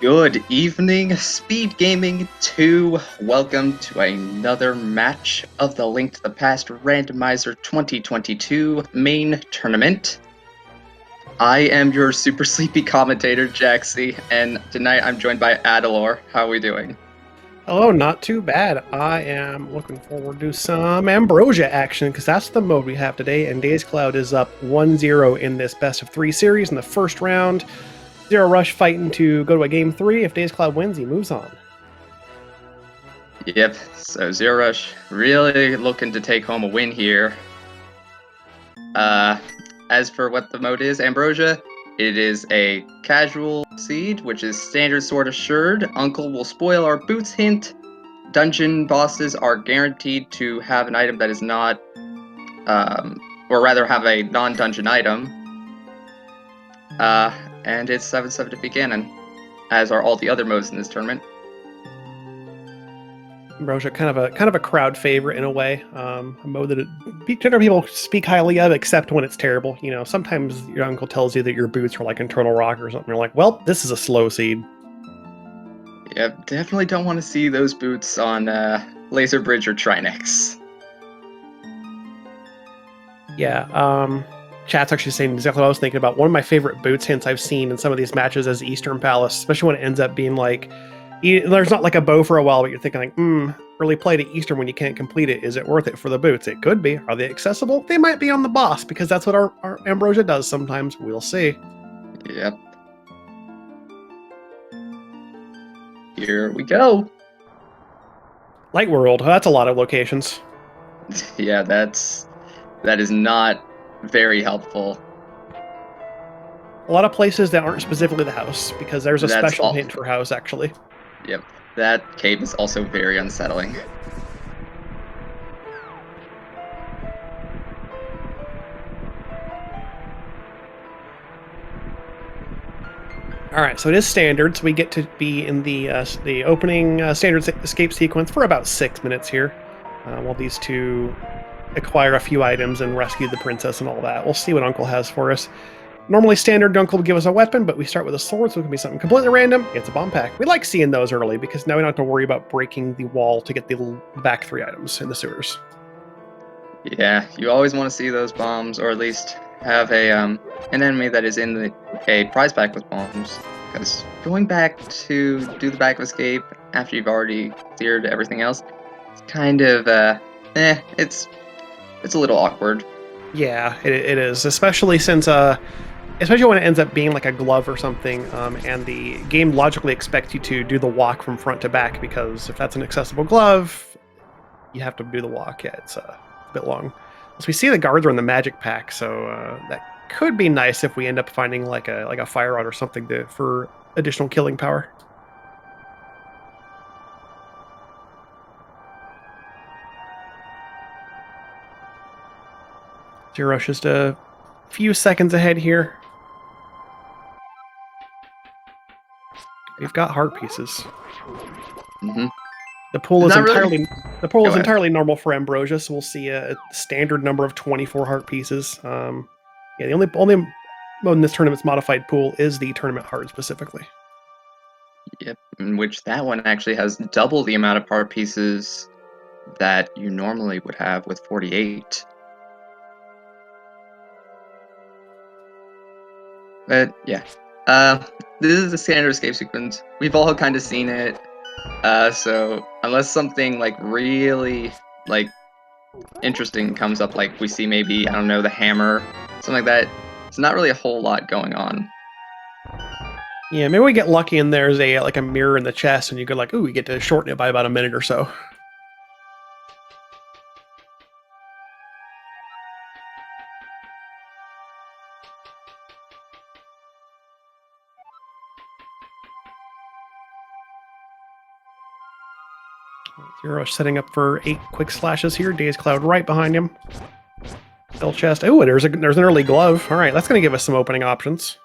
Good evening, Speed Gaming 2. Welcome to another match of the Link to the Past Randomizer 2022 main tournament. I am your super sleepy commentator, Jaxie, and tonight I'm joined by Adalor. How are we doing? Hello, not too bad. I am looking forward to some Ambrosia action because that's the mode we have today, and dazedcloud is up 1-0 in this best of 3 series in the first round. Zerorush fighting to go to a game 3. If dazedcloud wins, he moves on. Yep, so zerorush really looking to take home a win here. As for what the mode is, Ambrosia, it is a casual seed, which is standard sword assured. Uncle will spoil our boots hint. Dungeon bosses are guaranteed to have an item that is not, or rather have a non-dungeon item. And it's 7-7 to beat Ganon, as are all the other modes in this tournament. Ambrosia, kind of a crowd favorite in a way. A mode that generally people speak highly of, except when it's terrible. You know, sometimes your uncle tells you that your boots are like internal rock or something. You're like, well, this is a slow seed. Yep, definitely don't want to see those boots on Laser Bridge or Trinex. Yeah, chat's actually saying exactly what I was thinking about. One of my favorite boots hints I've seen in some of these matches is Eastern Palace, especially when it ends up being like, there's not like a bow for a while, but you're thinking like, really play to Eastern when you can't complete it. Is it worth it for the boots? It could be. Are they accessible? They might be on the boss, because that's what our Ambrosia does sometimes. We'll see. Yep. Here we go. Light World, that's a lot of locations. Yeah, that is not very helpful. A lot of places that aren't specifically the house, because there's a special hint for house, actually. Yep, that cave is also very unsettling. Alright, so it is standard, so we get to be in the opening standard escape sequence for about 6 minutes here, while these two acquire a few items and rescue the princess and all that. We'll see what Uncle has for us. Normally standard, Uncle will give us a weapon, but we start with a sword, so it can be something completely random. It's a bomb pack. We like seeing those early, because now we don't have to worry about breaking the wall to get the back 3 items in the sewers. Yeah, you always want to see those bombs, or at least have an enemy that is in a prize pack with bombs. Because going back to do the back of escape after you've already cleared everything else, it's kind of it's a little awkward. Yeah, it is, especially since especially when it ends up being like a glove or something, and the game logically expects you to do the walk from front to back, because if that's an accessible glove, you have to do the walk. Yeah, it's a bit long. So we see the guards are in the magic pack, so that could be nice if we end up finding like a fire rod or something for additional killing power. Zerorush just a few seconds ahead here. We've got heart pieces. Mm-hmm. The pool is entirely normal for Ambrosia, so we'll see a standard number of 24 heart pieces. Yeah, the only mode in this tournament's modified pool is the tournament heart specifically. Yep, in which that one actually has double the amount of heart pieces that you normally would have with 48. But yeah, this is the standard escape sequence. We've all kind of seen it. So unless something like really like interesting comes up, like we see maybe, I don't know, the hammer, something like that, it's not really a whole lot going on. Yeah, maybe we get lucky and there's a mirror in the chest, and you go like, ooh, we get to shorten it by about a minute or so. Zerorush setting up for 8 quick slashes here. dazedcloud right behind him. Still chest. Oh, there's an early glove. All right, that's going to give us some opening options.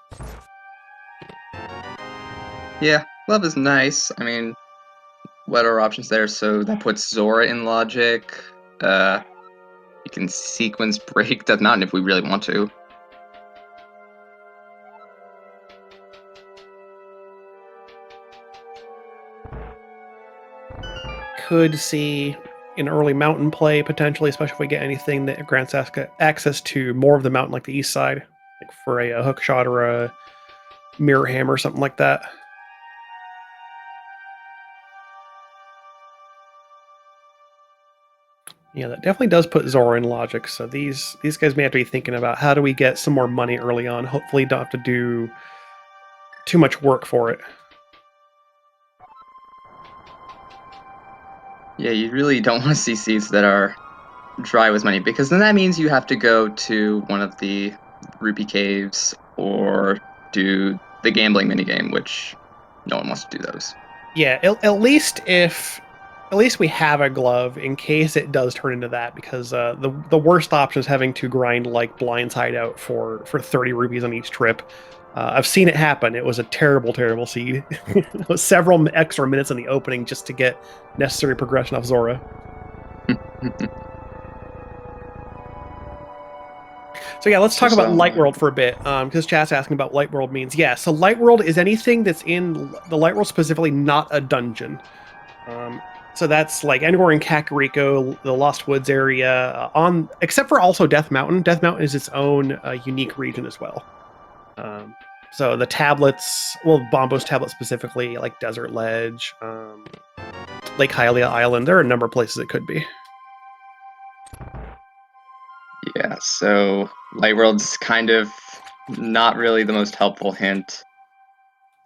Yeah, glove is nice. I mean, what are options there? So that puts Zora in logic. You can sequence break Death Mountain if we really want to. could see an early mountain play potentially, especially if we get anything that grants access to more of the mountain, like the east side, like for a hook shot or a mirror hammer or something like that. Yeah, that definitely does put Zora in logic. So these guys may have to be thinking about how do we get some more money early on. Hopefully, don't have to do too much work for it. Yeah, you really don't want to see seeds that are dry with money, because then that means you have to go to one of the rupee caves or do the gambling minigame, which no one wants to do those. Yeah, at least we have a glove in case it does turn into that, because the worst option is having to grind like Blind's Hideout for 30 rupees on each trip. I've seen it happen. It was a terrible, terrible seed. It was several extra minutes in the opening just to get necessary progression off Zora. So yeah, let's talk about Light World for a bit, because chat's asking about Light World means. Yeah, so Light World is anything that's in the Light World, specifically not a dungeon. So that's like anywhere in Kakariko, the Lost Woods area, except for also Death Mountain. Death Mountain is its own unique region as well. So the tablets, well, Bombo's tablet specifically, like Desert Ledge, Lake Hylia Island, there are a number of places it could be. Yeah, so Light World's kind of not really the most helpful hint.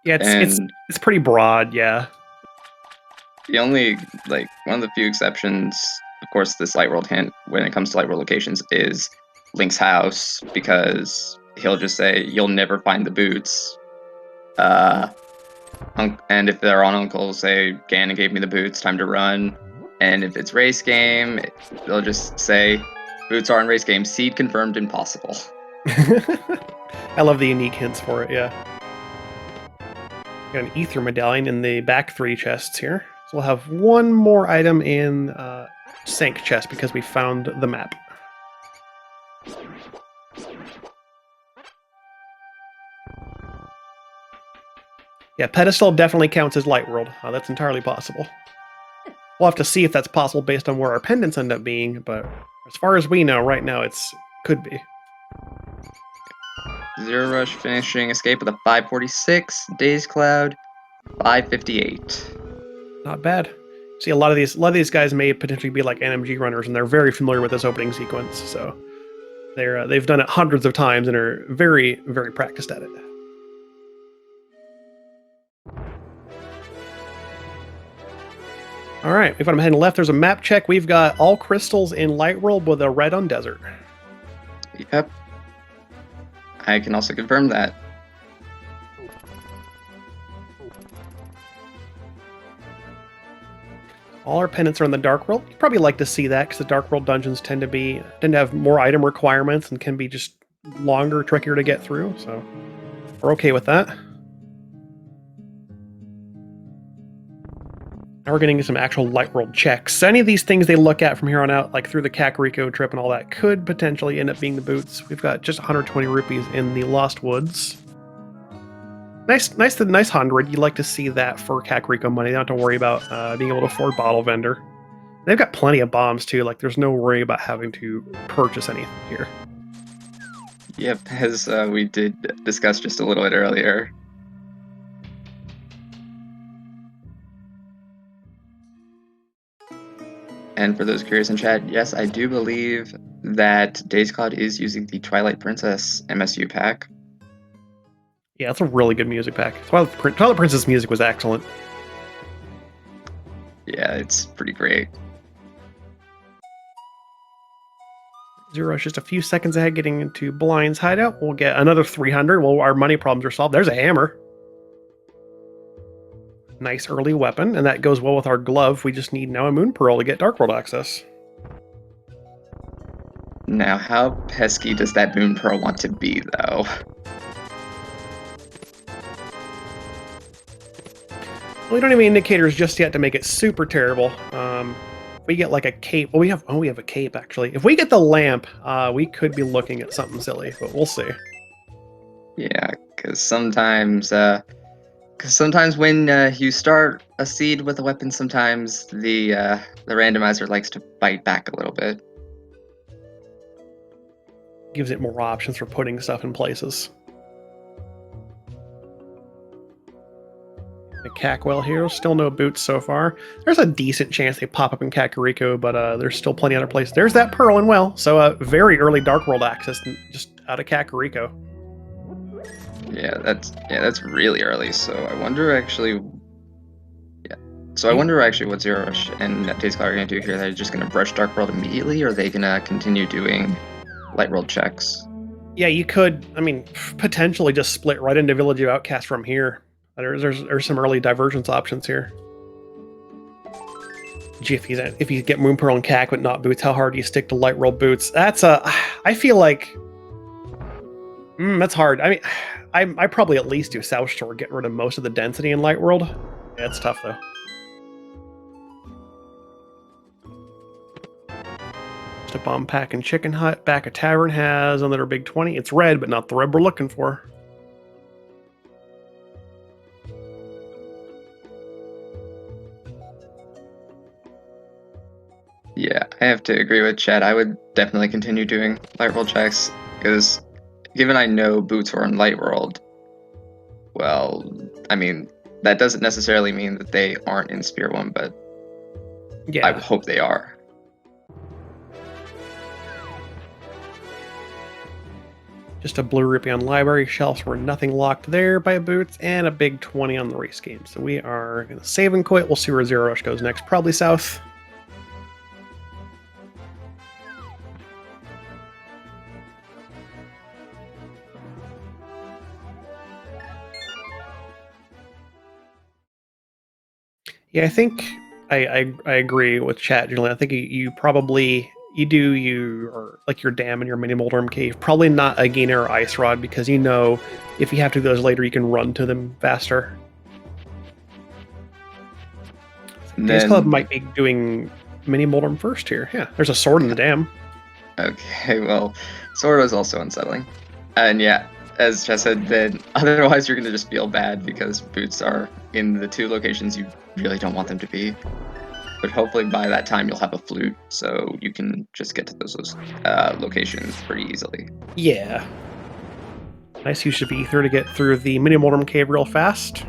Yeah, it's pretty broad, yeah. The only, like, one of the few exceptions, of course, this Light World hint when it comes to Light World locations is Link's house, because he'll just say, "You'll never find the boots." And if they're on Uncle, say, "Ganon gave me the boots, time to run." And if it's race game, they'll just say, "Boots are in race game, seed confirmed, impossible." I love the unique hints for it, yeah. Got an ether medallion in the back 3 chests here. So we'll have one more item in Sank chest because we found the map. Yeah, pedestal definitely counts as Light World. That's entirely possible. We'll have to see if that's possible based on where our pendants end up being, but as far as we know, right now could be. Zerorush finishing escape with a 546, dazedcloud 558. Not bad. See, a lot of these guys may potentially be like NMG runners, and they're very familiar with this opening sequence. So they've done it hundreds of times and are very, very practiced at it. All right, if I'm heading left, there's a map check. We've got all crystals in Light World with a red on desert. Yep. I can also confirm that. All our pendants are in the Dark World. You'd probably like to see that because the Dark World dungeons tend to have more item requirements and can be just longer, trickier to get through. So we're okay with that. Now we're getting some actual Light World checks. So any of these things they look at from here on out, like through the Kakariko trip and all that, could potentially end up being the boots. We've got just 120 rupees in the Lost Woods. Nice 100. You'd like to see that for Kakariko money. You don't have to worry about being able to afford Bottle Vendor. They've got plenty of bombs too. Like there's no worry about having to purchase anything here. Yep, as we did discuss just a little bit earlier. And for those curious in chat, yes, I do believe that dazedcloud is using the Twilight Princess MSU pack. Yeah, it's a really good music pack. Twilight Princess music was excellent. Yeah, it's pretty great. Zerorush just a few seconds ahead getting into Blind's hideout. We'll get another 300. Well, our money problems are solved. There's a hammer. Nice early weapon, and that goes well with our glove. We just need now a Moon Pearl to get Dark World access. Now, how pesky does that Moon Pearl want to be, though? We don't have any indicators just yet to make it super terrible. If we get like a cape, well, we have a cape actually. If we get the lamp, we could be looking at something silly, but we'll see. Yeah, because sometimes Because sometimes when you start a seed with a weapon, sometimes the randomizer likes to bite back a little bit. Gives it more options for putting stuff in places. The Cackwell here, still no boots so far. There's a decent chance they pop up in Kakariko, but there's still plenty other places. There's that Pearl and Well, so very early Dark World access just out of Kakariko. Yeah, that's really early. So I wonder actually. Yeah. So I wonder actually what Zerorush and dazedcloud are gonna do here. They're just gonna brush Dark World immediately, or are they gonna continue doing Light World checks? Yeah, you could. I mean, potentially just split right into Village of Outcast from here. There's some early divergence options here. Gee, if you get Moon Pearl and Cack but not boots, how hard do you stick to Light World boots? That's I feel like that's hard. I mean, I probably at least do South Shore, get rid of most of the density in Light World. Yeah, it's tough though. Just a bomb pack and Chicken Hut. Back of Tavern has another big 20. It's red, but not the red we're looking for. Yeah, I have to agree with Chad. I would definitely continue doing Light World checks because, given I know boots are in Light World, well, I mean, that doesn't necessarily mean that they aren't in Spear 1, but yeah, I hope they are. Just a blue rupee on library shelves where nothing locked there by boots, and a big 20 on the race game. So we are going to save and quit. We'll see where Zerorush goes next. Probably south. Yeah, I think I agree with chat, Julian. I think you probably do your dam and your mini Moldorm cave. Probably not a Gainer or Ice Rod because you know if you have to do those later, you can run to them faster. This club might be doing mini Moldorm first here. Yeah, there's a sword in the dam. Okay, well, sword was also unsettling, and yeah, as Jess said, then otherwise you're gonna just feel bad because boots are in the two locations you really don't want them to be. But hopefully by that time you'll have a flute, so you can just get to those locations pretty easily. Yeah. Nice use of ether to get through the mini Moldorm cave real fast.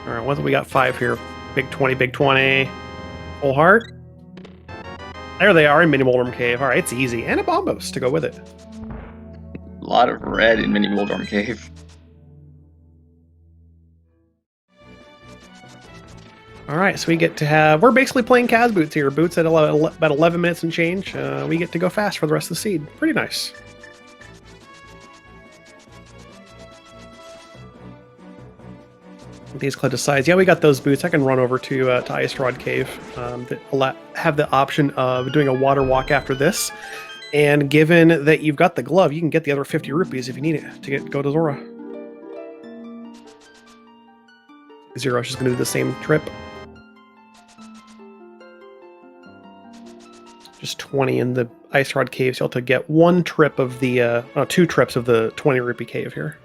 All right, what do we got? 5 here. Big 20, big 20. Full heart. There they are in mini Moldorm cave. All right, it's easy, and a bombos to go with it. A lot of red in mini Moldorm cave. All right, so we get to have... We're basically playing Kaz boots here. Boots at about 11 minutes and change. We get to go fast for the rest of the seed. Pretty nice. dazedcloud decides, yeah, we got those boots. I can run over to Ice Rod Cave. That have the option of doing a water walk after this. And given that you've got the glove, you can get the other 50 rupees if you need it to go to Zora. Zerorush is going to do the same trip. Just 20 in the Ice Rod Cave, so you'll have to get 1 trip of the, 2 trips of the 20 rupee cave here.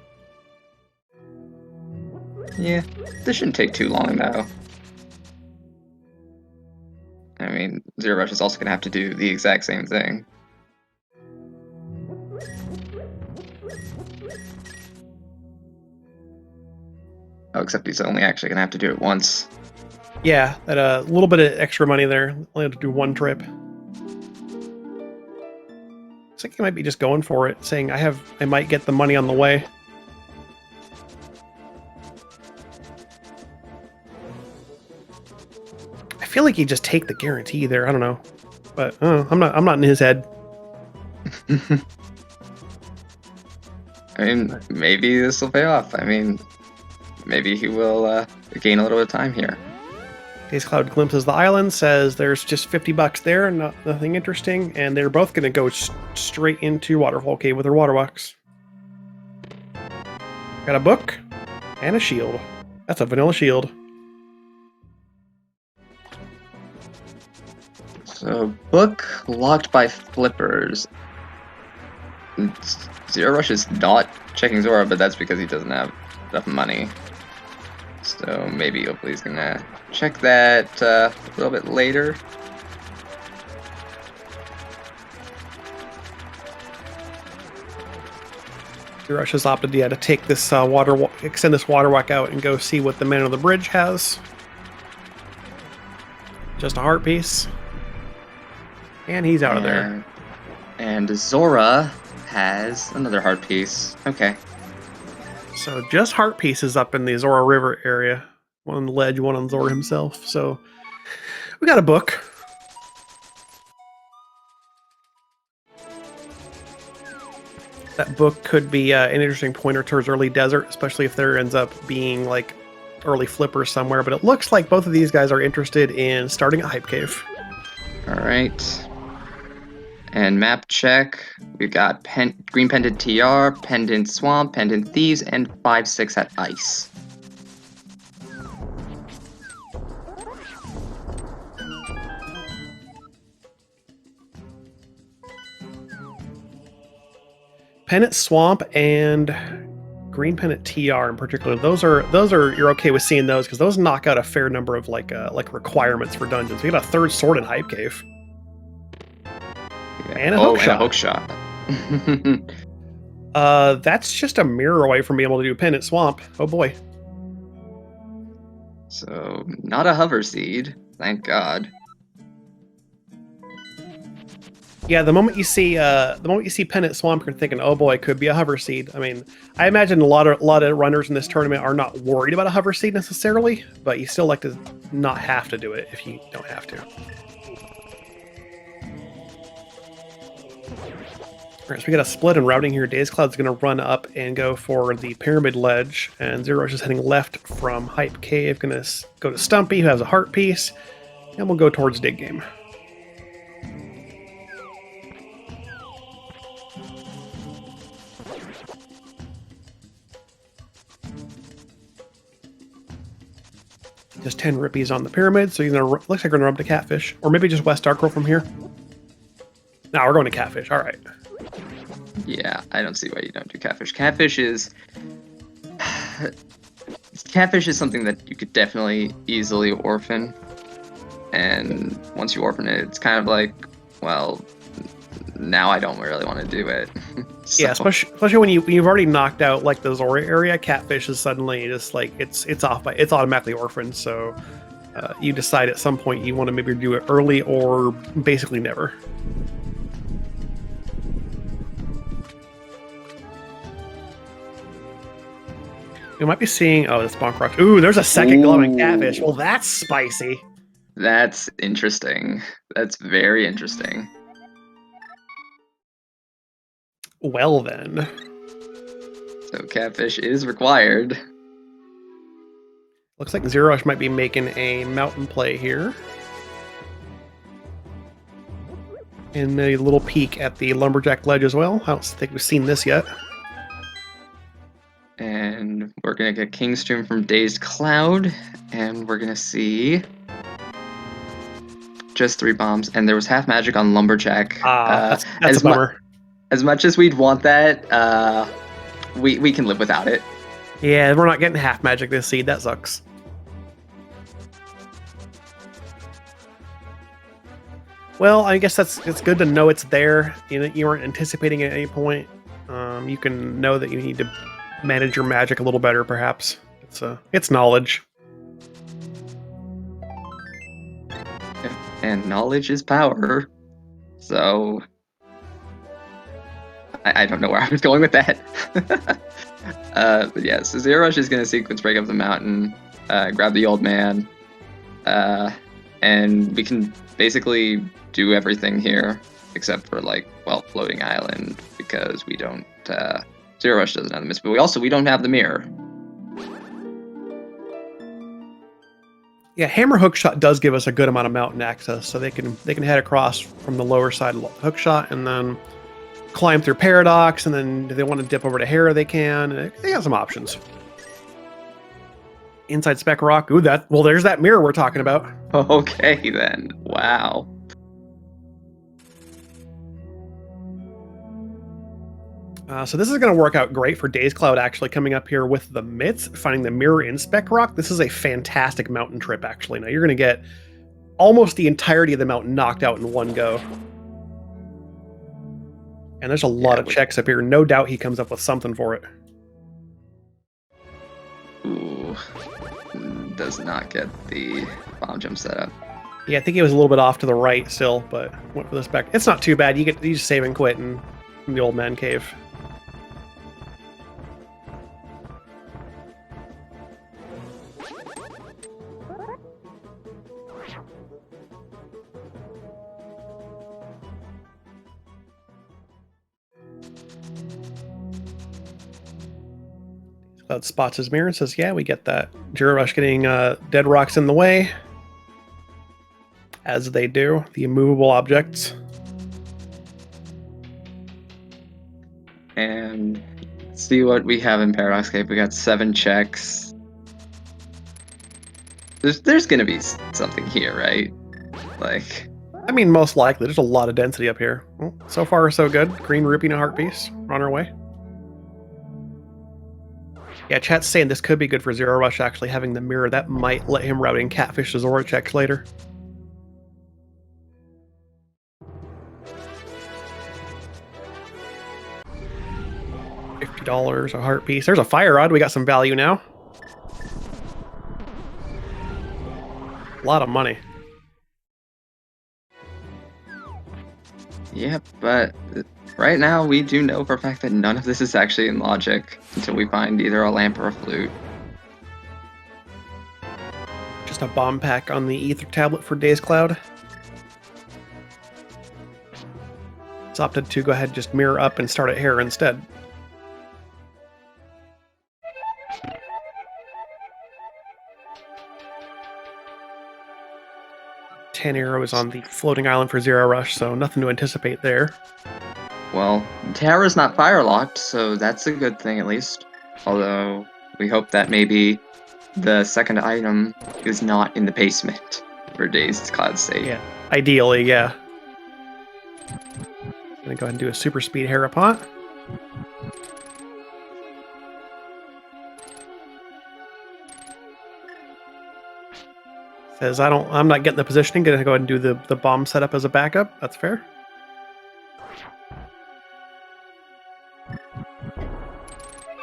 Yeah, this shouldn't take too long though. I mean, Zerorush is also going to have to do the exact same thing. Oh, except he's only actually going to have to do it once. Yeah, that a little bit of extra money there. Only have to do 1 trip. Looks like he might be just going for it, saying I might get the money on the way. I feel like he'd just take the guarantee there. I don't know, but I'm not in his head. I mean, maybe this will pay off. I mean, maybe he will gain a little bit of time here. dazedcloud glimpses the island, says there's just 50 bucks there, nothing interesting, and they're both going to go straight into Waterfall Cave with their water walks. Got a book and a shield. That's a vanilla shield. So, book locked by flippers. Zero Rush is not checking Zora, but that's because he doesn't have enough money. So maybe hopefully he's gonna check that a little bit later. Zero Rush has opted to take this extend this water walk out and go see what the man on the bridge has. Just a heart piece. And he's out of there. And Zora has another heart piece. Okay. So just heart pieces up in the Zora River area. One on the ledge, one on Zora himself. So we got a book. That book could be an interesting pointer towards early desert, especially if there ends up being like early flippers somewhere. But it looks like both of these guys are interested in starting a hype cave. All right. And map check. We've got Green Pendant TR, Pendant Swamp, Pendant Thieves, and 5-6 at Ice. Pendant Swamp and Green Pendant TR in particular. Those are you're okay with seeing those because those knock out a fair number of like requirements for dungeons. We got a third sword in Hype Cave. Yeah. And a hook shot. And a hook shot. That's just a mirror away from being able to do Pendant Swamp. Oh boy. So not a hover seed, thank God. Yeah, the moment you see Pendant Swamp, you're thinking, oh boy, it could be a hover seed. I mean, I imagine a lot of runners in this tournament are not worried about a hover seed necessarily, but you still like to not have to do it if you don't have to. Alright, so we got a split in routing here. dazedcloud's going to run up and go for the Pyramid Ledge, and Zero Rush is heading left from Hype Cave. Going to go to Stumpy, who has a heart piece, and we'll go towards Dig Game. Just 10 rippies on the pyramid, so looks like we're gonna rub to Catfish, or maybe just West Dark Roll from here. No, we're going to Catfish. All right. Yeah, I don't see why you don't do Catfish. Catfish is something that you could definitely easily orphan, and once you orphan it, it's kind of like, well, now I don't really want to do it. So. Yeah, especially when you've already knocked out like the Zora area, Catfish is suddenly just like it's automatically orphaned. So you decide at some point you want to maybe do it early or basically never. We might be seeing the Bonk Rock. Ooh, there's a second glowing Catfish. Well, that's spicy. That's interesting. That's very interesting. Well then. So Catfish is required. Looks like Zero Rush might be making a mountain play here. And a little peek at the Lumberjack Ledge as well. I don't think we've seen this yet. And we're going to get Kingstream from dazedcloud. And we're going to see just 3 bombs. And there was half magic on Lumberjack. That's a bummer. As much as we'd want that, we can live without it. Yeah, we're not getting half magic this seed. That sucks. Well, I guess it's good to know it's there. You weren't anticipating it at any point. You can know that you need to manage your magic a little better, perhaps. It's knowledge. And knowledge is power. So I don't know where I was going with that. But yeah, so Zero Rush is going to sequence break up the mountain, grab the old man, and we can basically do everything here except for floating island, because we don't. Zero Rush doesn't have the miss, but we don't have the mirror. Yeah, Hammer Hookshot does give us a good amount of mountain access, so they can head across from the lower side of Hookshot and then climb through Paradox, and then if they want to dip over to Hera, they can. They got some options. Inside Spec Rock. Ooh, there's that mirror we're talking about. Okay, then. Wow. So this is going to work out great for dazedcloud actually coming up here with the mitts, finding the mirror in Spec Rock. This is a fantastic mountain trip, actually. Now, you're going to get almost the entirety of the mountain knocked out in one go. And there's a lot of checks up here. No doubt he comes up with something for it. Ooh. Does not get the bomb jump set up. Yeah, I think he was a little bit off to the right still, but went for the Spec. It's not too bad. You just save and quit in the old man cave. Cloud spots his mirror and says, yeah, we get that. Zerorush getting dead rocks in the way. As they do, the immovable objects. And see what we have in Paradox Cave. We got 7 checks. There's gonna be something here, right? Like, I mean, most likely. There's a lot of density up here. Well, so far, so good. Green rupee and a heart piece. We're on our way. Yeah, chat's saying this could be good for Zerorush actually having the mirror. That might let him route in Catfish to Zora checks later. $50 a heart piece. There's a fire rod. We got some value now. A lot of money. yeah, but right now we do know for a fact that none of this is actually in logic until we find either a lamp or a flute. Just a bomb pack on the ether tablet for dazedcloud. It's opted to go ahead and just mirror up and start at here instead. Ten arrows on the floating island for Zerorush, so nothing to anticipate there. Well, Terra's not fire locked, so that's a good thing at least. Although we hope that maybe the second item is not in the basement for dazedcloud's sake. Yeah, ideally, yeah. Gonna go ahead and do a super speed Harapot. Says I'm not getting the positioning, gonna go ahead and do the bomb setup as a backup. That's fair.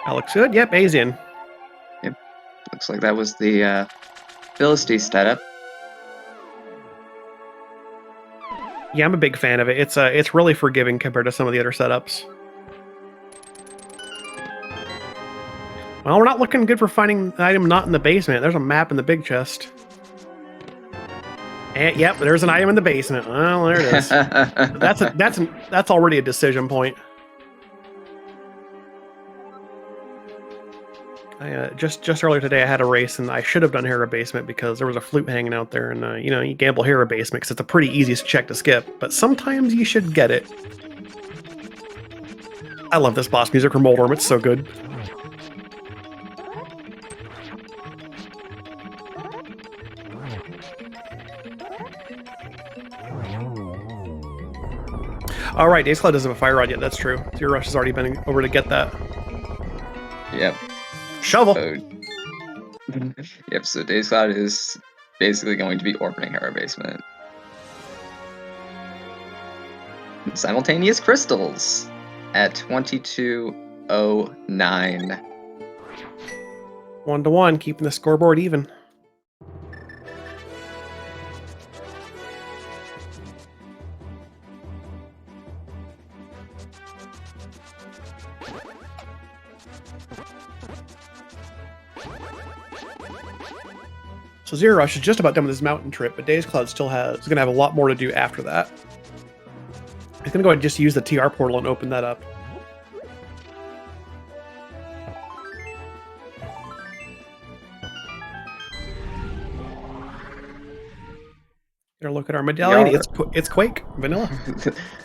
That looks good. Yep, Asian. Yep. Looks like that was the Philistine setup. Yeah, I'm a big fan of it. It's really forgiving compared to some of the other setups. Well, we're not looking good for finding an item not in the basement. There's a map in the big chest. And yep, there's an item in the basement. Well, there it is. That's already a decision point. Just earlier today, I had a race, and I should have done Hera Basement because there was a flute hanging out there, and you gamble Hera Basement because it's a pretty easy check to skip. But sometimes you should get it. I love this boss music from Moldworm. It's so good. All right, dazedcloud doesn't have a fire rod yet. That's true. Zerorush has already been over to get that. Yep. Shovel. Yep. So dazedcloud is basically going to be orbiting Hera Basement. Simultaneous crystals at 2209. 1-1, keeping the scoreboard even. So Zerorush is just about done with his mountain trip, but dazedcloud is going to have a lot more to do after that. He's going to go ahead and just use the TR portal and open that up. Get a look at our medallion. It's Quake vanilla.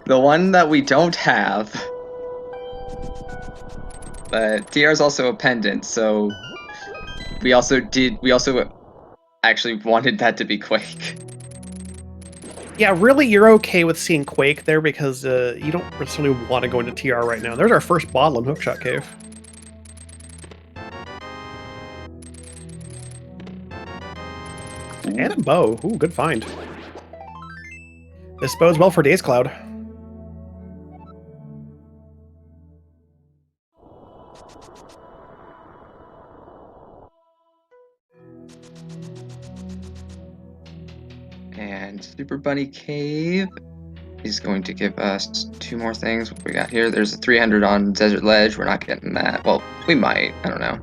The one that we don't have. But TR is also a pendant, so we also actually wanted that to be Quake. Yeah, really, you're okay with seeing Quake there because you don't necessarily want to go into TR right now. There's our first bottle in Hookshot Cave. And a bow. Ooh, good find. This bodes well for dazedcloud. And Super Bunny Cave is going to give us 2 more things. What we got here? There's a 300 on Desert Ledge. We're not getting that. Well, we might. I don't know.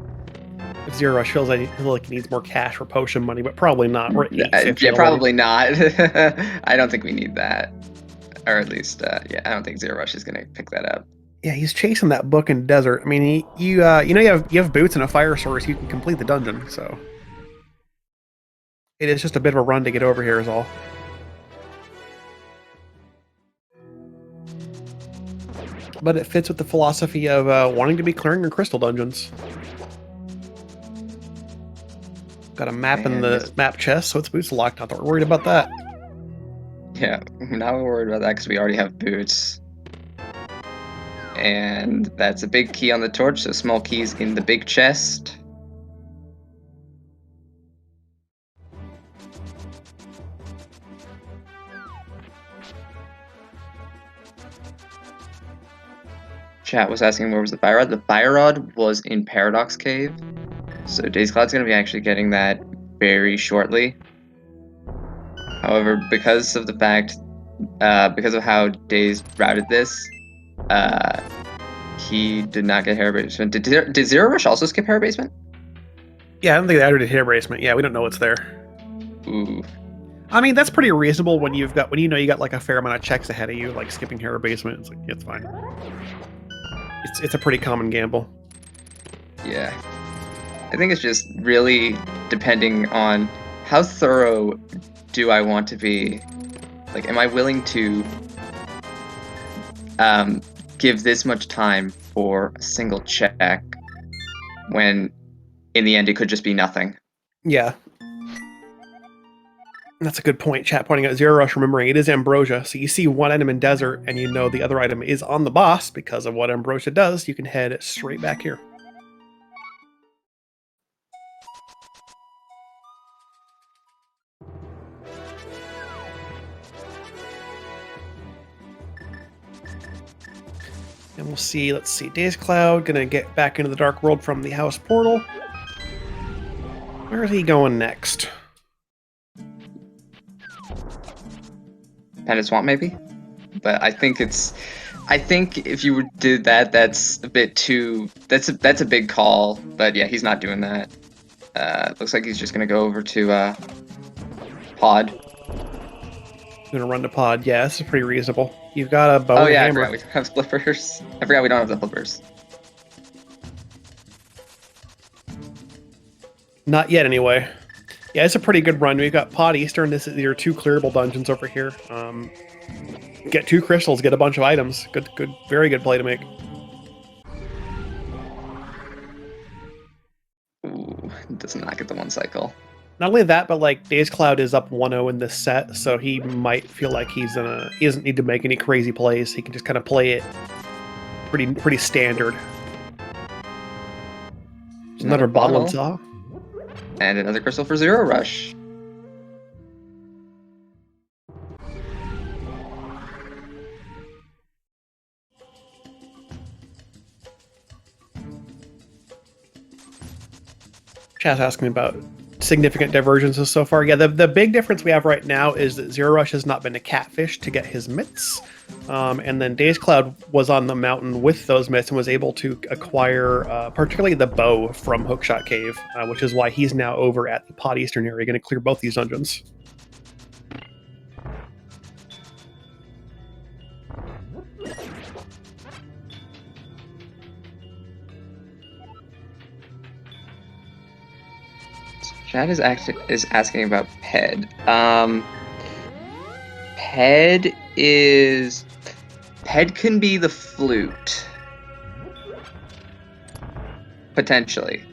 Zero Rush feels like he needs more cash for potion money, but probably not. We're at 850 Yeah, already. probably not. I don't think we need that. Or at least, yeah, I don't think Zero Rush is going to pick that up. Yeah, he's chasing that book in the desert. I mean, you have boots and a fire source. You can complete the dungeon, so it is just a bit of a run to get over here, is all. But it fits with the philosophy of wanting to be clearing your crystal dungeons. Got a map in the map chest, so its boots locked. Not that we're worried about that. Yeah, now we're worried about that because we already have boots. And that's a big key on the torch, so small keys in the big chest. Chat was asking where was the fire rod. The fire rod was in Paradox Cave. So dazedcloud's going to be actually getting that very shortly. However, because of the fact, because of how Daze routed this, he did not get hair basement. Did Zero Rush also skip hair basement? Yeah, I don't think they added hair basement. Yeah, we don't know what's there. Ooh. I mean, that's pretty reasonable when you know you got like a fair amount of checks ahead of you, like skipping hair basement. It's like it's fine. It's a pretty common gamble. Yeah. I think it's just really depending on how thorough do I want to be. Like, am I willing to give this much time for a single check when in the end it could just be nothing? Yeah. That's a good point. Chat pointing out Zero Rush, remembering it is Ambrosia. So you see one item in Desert, and you know the other item is on the boss because of what Ambrosia does. You can head straight back here. And we'll see, let's see, dazedcloud, gonna get back into the Dark World from the house portal. Where is he going next? Pendant Swamp, maybe? But I think if you did that, that's a bit too, that's a big call. But yeah, he's not doing that. Looks like he's just gonna go over to Pod. Gonna run to Pod. Yeah, this is pretty reasonable. You've got a bow Oh and yeah, hammer. I forgot we have flippers. I forgot we don't have the flippers. Not yet, anyway. Yeah, it's a pretty good run. We've got Pod Eastern. This is your 2 clearable dungeons over here. Get 2 crystals, get a bunch of items. Good, very good play to make. Ooh, does not get the 1 cycle. Not only that, but like dazedcloud is up 1-0 in this set, so he might feel like he doesn't need to make any crazy plays. He can just kind of play it pretty standard. Another bottle and saw. And another crystal for Zero Rush. Chat's asking me about significant divergences so far. Yeah, the big difference we have right now is that Zero Rush has not been a catfish to get his mitts. And then dazedcloud was on the mountain with those mitts and was able to acquire particularly the bow from Hookshot Cave, which is why he's now over at the Pod Eastern area, going to clear both these dungeons. Chad is asking about Ped. Ped can be the flute. Potentially.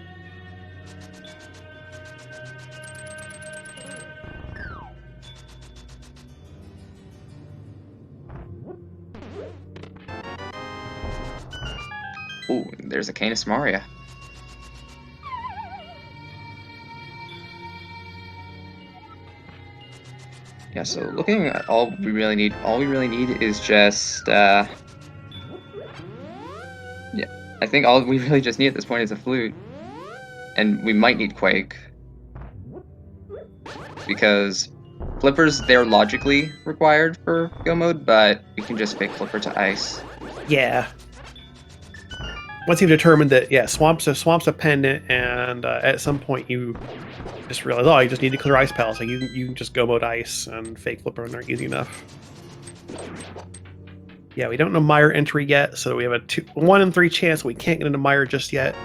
Ooh, there's a Canis Maria. Yeah, so looking at all we really need is just yeah, I think all we really just need at this point is a flute. And we might need Quake. Because Flippers, they're logically required for Go mode, but we can just fake Flipper to ice. Yeah. Once you've determined that, yeah, Swamp's a pendant, and at some point you just realize, oh, you just need to clear ice pals. So you can just Go mode ice and fake Flipper, and they're easy enough. Yeah, we don't know Mire entry yet, so we have a 1 in 3 chance we can't get into Mire just yet.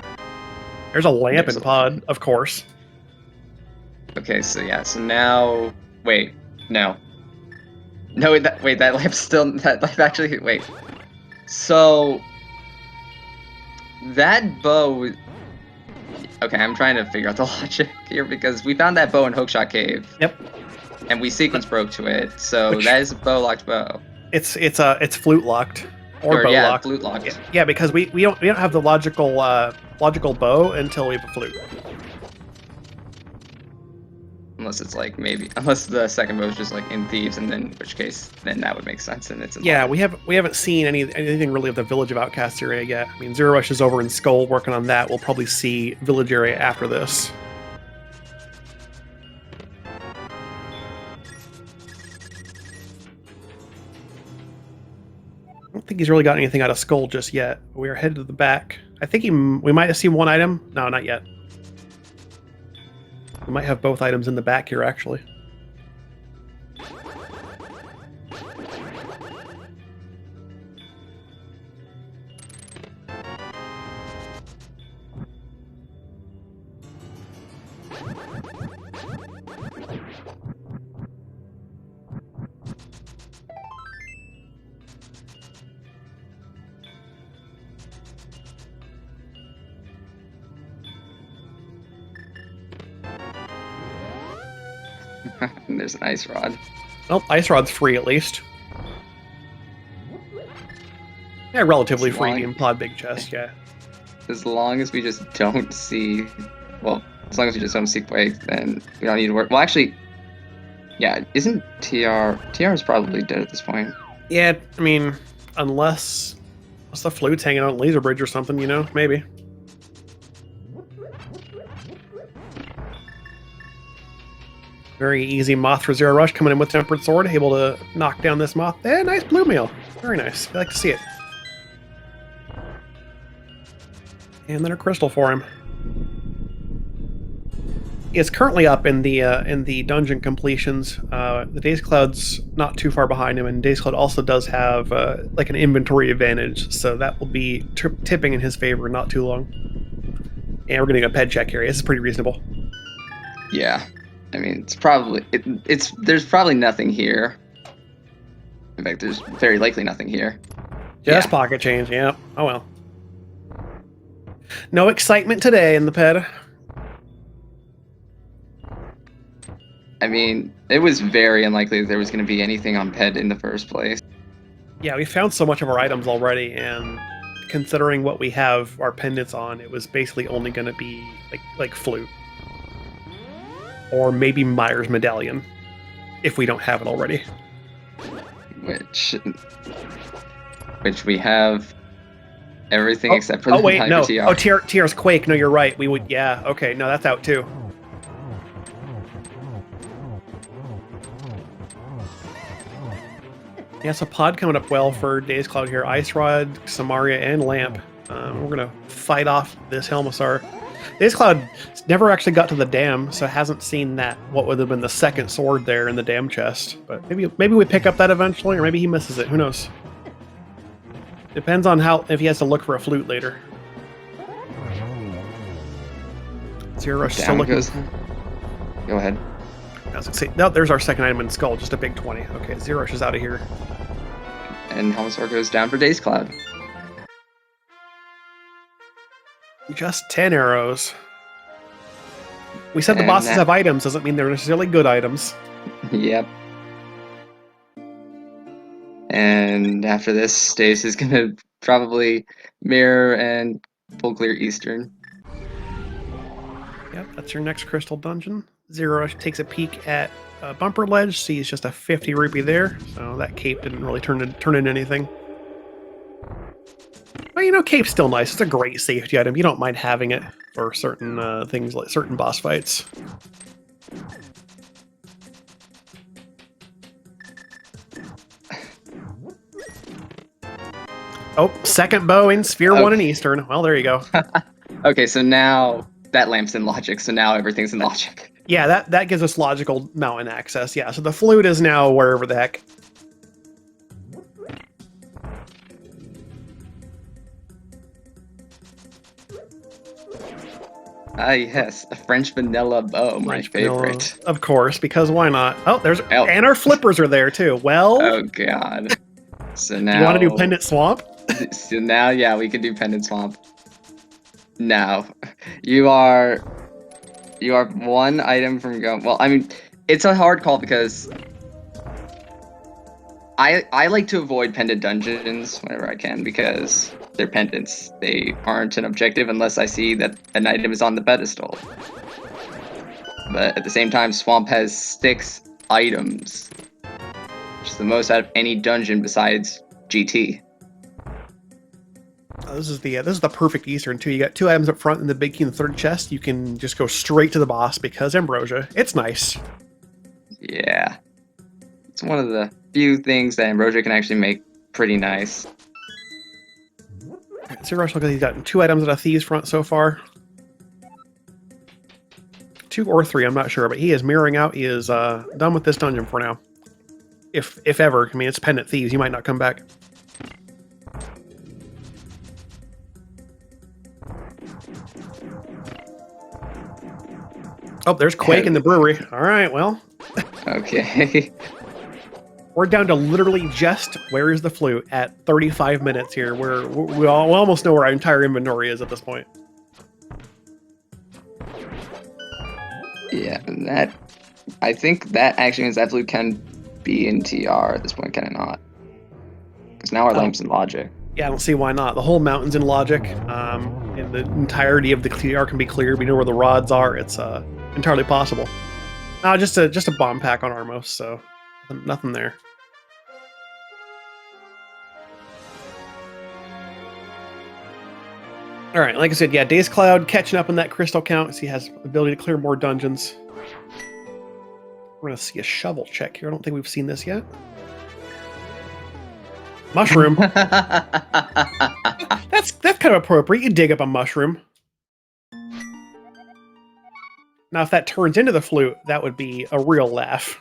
There's a lamp in pod, of course. Okay, so yeah, so now wait, no. No, wait, that lamp's still that lamp actually wait. So that bow. Okay, I'm trying to figure out the logic here because we found that bow in Hookshot Cave. Yep. And we sequence broke to it, so that is a bow locked bow. It's flute locked or bow yeah, locked. Flute locked. Yeah, because we don't have the logical bow until we have a flute. Unless it's like unless the second bow is just like in Thieves, and then in which case then that would make sense, and it's in yeah. We haven't seen anything really of the Village of Outcasts area yet. I mean, Zero Rush is over in Skull working on that. We'll probably see Village area after this. I don't think he's really got anything out of Skull just yet. We are headed to the back. I think we might have seen one item. No, not yet. We might have both items in the back here, actually. And there's an ice rod. Well, ice rod's free at least. Yeah, relatively free in pod big chest. Yeah. As long as we just don't see, well, as long as we just don't see Quake, then we don't need to work. Well, actually, yeah, isn't TR is probably dead at this point. Yeah, I mean, unless the flute's hanging out in Laser Bridge or something, you know, maybe. Very easy moth for Zero Rush coming in with Tempered Sword, able to knock down this moth. Yeah, nice blue meal. Very nice. I like to see it. And then a crystal for him. He is currently up in the dungeon completions. The Dazedcloud's not too far behind him, and Dazedcloud also does have like an inventory advantage, so that will be tipping in his favor not too long. And we're getting a ped check here. This is pretty reasonable. Yeah. I mean, it's probably there's probably nothing here. In fact, there's very likely nothing here. Just pocket change, yeah. Oh well. No excitement today in the ped. I mean, it was very unlikely that there was going to be anything on ped in the first place. Yeah, we found so much of our items already, and considering what we have our pendants on, it was basically only going to be like flute. Or maybe Mire's medallion, if we don't have it already. Which we have everything except for the wait, no. TR. Oh, TR's Quake. No, you're right. We would, yeah. Okay, no, that's out too. Yeah, so pod coming up well for Dazedcloud here. Ice Rod, Samaria, and Lamp. We're gonna fight off this Helmasaur. Dazedcloud never actually got to the dam, so hasn't seen that, what would have been the second sword there in the dam chest. But maybe we pick up that eventually, or maybe he misses it. Who knows? Depends on if he has to look for a flute later. Zero Rush still looking. Go ahead. I was gonna say, no, there's our second item in Skull, just a big 20. Okay, Zero Rush is out of here. And Helmasaur goes down for Dazedcloud. Just 10 arrows. We said the bosses have items, doesn't mean they're necessarily good items. Yep. And after this, Dace is gonna probably mirror and full clear Eastern. Yep, that's your next crystal dungeon. Zerorush takes a peek at Bumper Ledge, sees just a 50 rupee there, so that cape didn't really turn into anything. But you know, cape's still nice. It's a great safety item. You don't mind having it for certain things like certain boss fights. Oh, second bow in Sphere 1 and Eastern. Well, there you go. Okay, so now that lamp's in logic, so now everything's in logic. Yeah, that gives us logical mountain access. Yeah, so the flute is now wherever the heck. Ah, yes, a French vanilla bow, my favorite. Vanilla, of course, because why not? Oh, and our flippers are there too. Well, oh god. So now do you want to do Pendant Swamp? So now, yeah, we can do Pendant Swamp. Now, you are one item from going. Well, I mean, it's a hard call because I like to avoid pendant dungeons whenever I can because they're pendants. They aren't an objective unless I see that an item is on the pedestal. But at the same time, Swamp has 6 items, which is the most out of any dungeon besides GT. Oh, this is the perfect Eastern too. You got 2 items up front in the big key in the third chest. You can just go straight to the boss because Ambrosia. It's nice. Yeah, it's one of the few things that Ambrosia can actually make pretty nice. Zerorush, look at he's gotten 2 items out of Thieves front so far. 2 or 3, I'm not sure, but he is mirroring out. He is done with this dungeon for now. If ever, I mean, it's Pendant Thieves. You might not come back. Oh, there's Quake in the brewery. All right, well. Okay. We're down to literally just where is the flute at 35 minutes here. We almost know where our entire inventory is at this point. Yeah, I think that actually means that flute can be in TR at this point, can it not? Because now our lamp's in logic. Yeah, I don't see why not. The whole mountain's in logic, and the entirety of the TR can be cleared. We know where the rods are. It's entirely possible. Just a bomb pack on Armos, so nothing there. All right, like I said, yeah, dazedcloud catching up on that crystal count. So he has ability to clear more dungeons. We're gonna see a shovel check here. I don't think we've seen this yet. Mushroom. That's kind of appropriate. You dig up a mushroom. Now, if that turns into the flute, that would be a real laugh.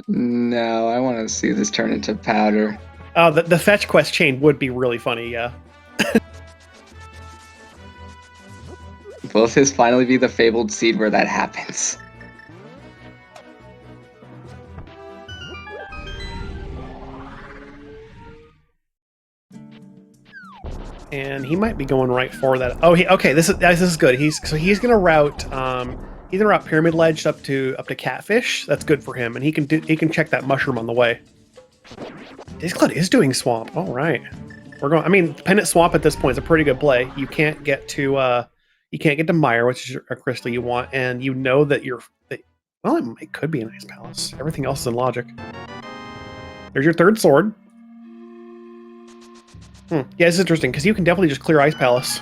No, I want to see this turn into powder. Oh, the fetch quest chain would be really funny, yeah. Will this finally be the fabled seed where that happens? And he might be going right for that. Oh, okay. This is good. He's gonna route Pyramid Ledge up to Catfish. That's good for him, and he can check that mushroom on the way. dazedcloud is doing Swamp. All right, we're going. I mean, Pendant Swamp at this point is a pretty good play. You can't get to Mire, which is a crystal you want, and you know that well, it could be an Ice Palace. Everything else is in logic. There's your third sword. Yeah, it's interesting because you can definitely just clear Ice Palace.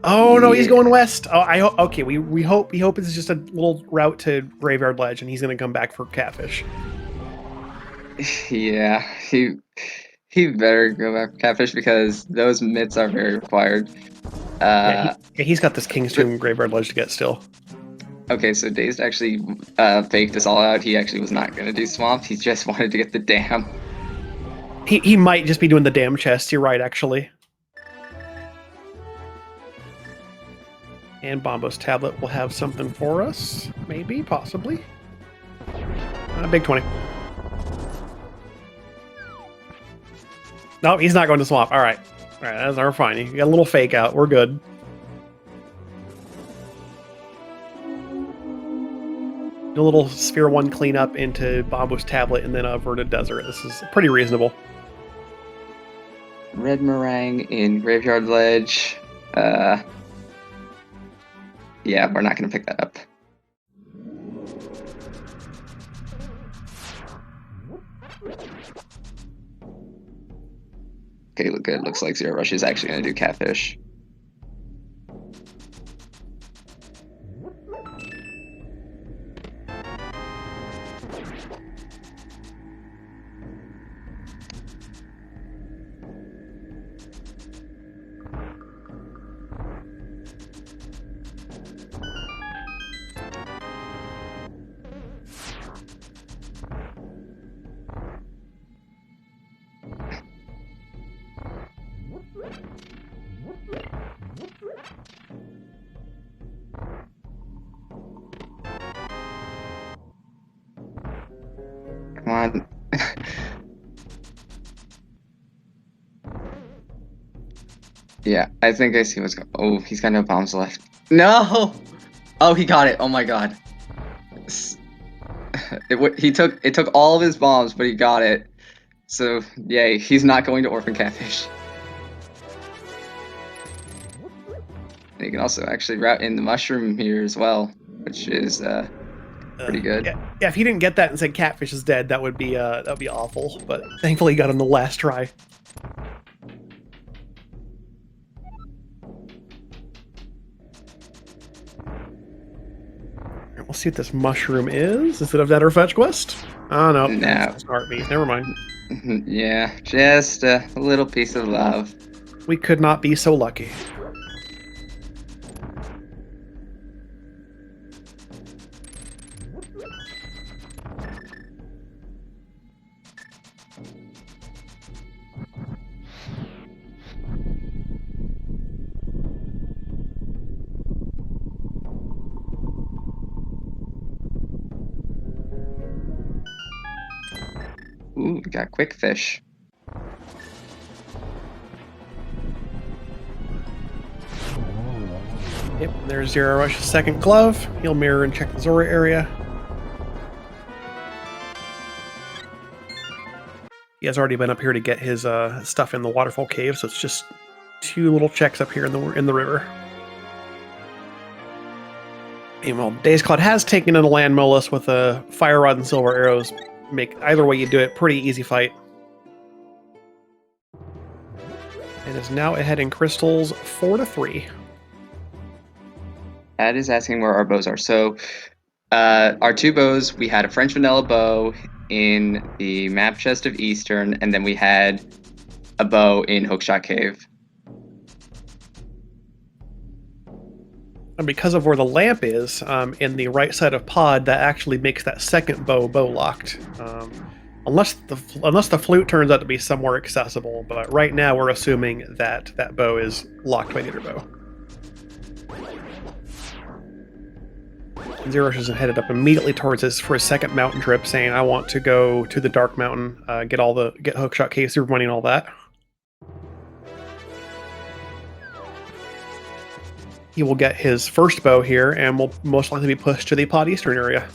Oh no, he's going west. Oh, okay. We hope it's just a little route to Graveyard Ledge, and he's gonna come back for Catfish. Yeah, he better go back for Catfish because those mitts are very required. Yeah, he's got this King's Tomb Graveyard Ledge to get still. Okay, so Dazed actually faked us all out. He actually was not gonna do Swamp. He just wanted to get the dam. He might just be doing the dam chest. You're right, actually. And Bombo's tablet will have something for us. Maybe, possibly. Big 20. No, he's not going to Swamp. All right. All right, that's our fine. You got a little fake out. We're good. A little Sphere 1 cleanup into Bombo's tablet and then a Averted Desert. This is pretty reasonable. Red Meringue in Graveyard Ledge. Yeah, we're not going to pick that up. Okay, look good. Looks like Zero Rush is actually going to do Catfish. Come on. Yeah, I think I see what's going on. Oh, he's got no bombs left. No! Oh, he got it. Oh my god. It took all of his bombs, but he got it. So, yay, he's not going to Orphan Catfish. And you can also actually route in the mushroom here as well, which is pretty good. Yeah, if he didn't get that and said Catfish is dead, that would be awful. But thankfully, he got him the last try. We'll see what this mushroom is. Is it a Vetter Fetch quest? Oh, no. No. Smart me. Never mind. Yeah, just a little piece of love. We could not be so lucky. Ooh, we got Quick Fish. Yep, there's Zero Rush's second glove. He'll mirror and check the Zora area. He has already been up here to get his stuff in the waterfall cave, so it's just 2 little checks up here in the river. And well, dazedcloud has taken in a land molus with a fire rod and silver arrows. Make either way you do it, pretty easy fight. And is now ahead in crystals 4-3. That is asking where our bows are. So, our 2 bows, we had a French vanilla bow in the map chest of Eastern, and then we had a bow in Hookshot Cave. And because of where the lamp is, in the right side of pod, that actually makes that second bow locked. Unless the flute turns out to be somewhere accessible, but right now we're assuming that that bow is locked by the other bow. Zero Rush is headed up immediately towards his second mountain trip, saying, "I want to go to the Dark Mountain, get Hookshot Cave super money and all that." He will get his first bow here, and will most likely be pushed to the pod eastern area.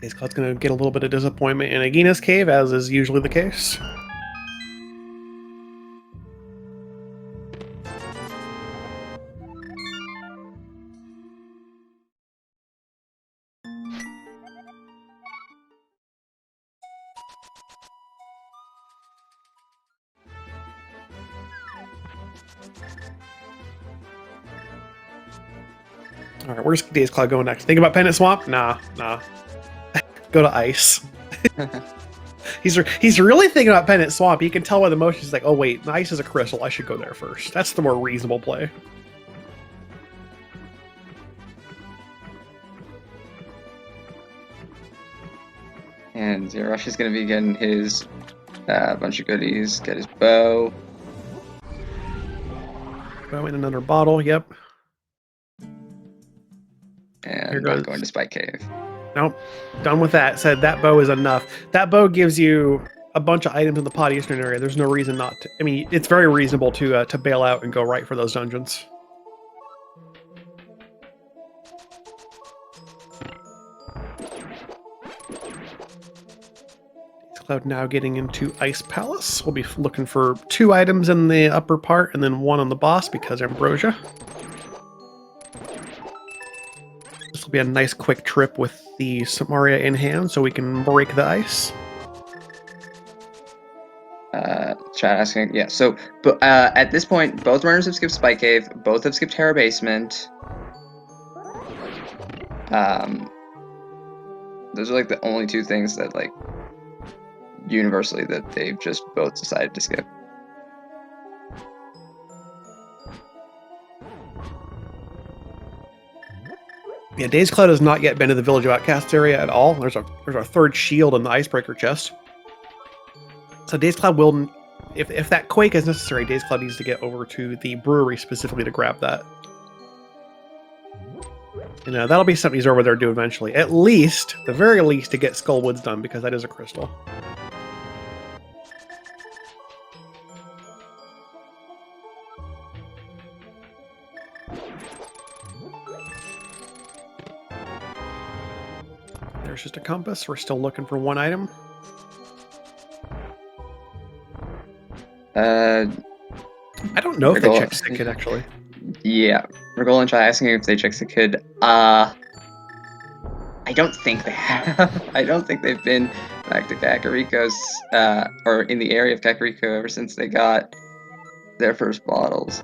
dazedcloud's going to get a little bit of disappointment in Agina's cave, as is usually the case. All right, where's dazedcloud going next? Think about Pendant Swamp? Nah. Go to Ice. He's really thinking about Pendant Swamp. You can tell by the motion. He's like, oh wait, Ice is a crystal. I should go there first. That's the more reasonable play. And Zero Rush is going to be getting his bunch of goodies. Get his bow. Bow in another bottle. Yep. And I'm going to Spike Cave. Nope. Done with that. Said that bow is enough. That bow gives you a bunch of items in the Pod Eastern area, there's no reason not to. I mean, it's very reasonable to bail out and go right for those dungeons. Cloud now getting into Ice Palace. We'll be looking for 2 items in the upper part and then 1 on the boss because Ambrosia. This will be a nice quick trip with the Samaria in hand so we can break the ice. Chat asking, yeah. So, but at this point, both runners have skipped Spike Cave. Both have skipped Terror Basement. Those are like the only 2 things that like universally that they've just both decided to skip. Yeah, Dazed Cloud has not yet been to the Village of Outcasts area at all. There's a 3rd shield in the Icebreaker chest. So Dazed Cloud will, if that Quake is necessary, Dazed Cloud needs to get over to the brewery specifically to grab that. And that'll be something he's over there to do eventually. At least, the very least, to get Skullwoods done, because that is a crystal. There's just a compass. We're still looking for 1 item. I don't know if they checked Sick actually. Yeah, Regol and Chai asking if they checked Sick. I don't think they have. I don't think they've been back to Kakariko's, or in the area of Kakariko ever since they got their first bottles.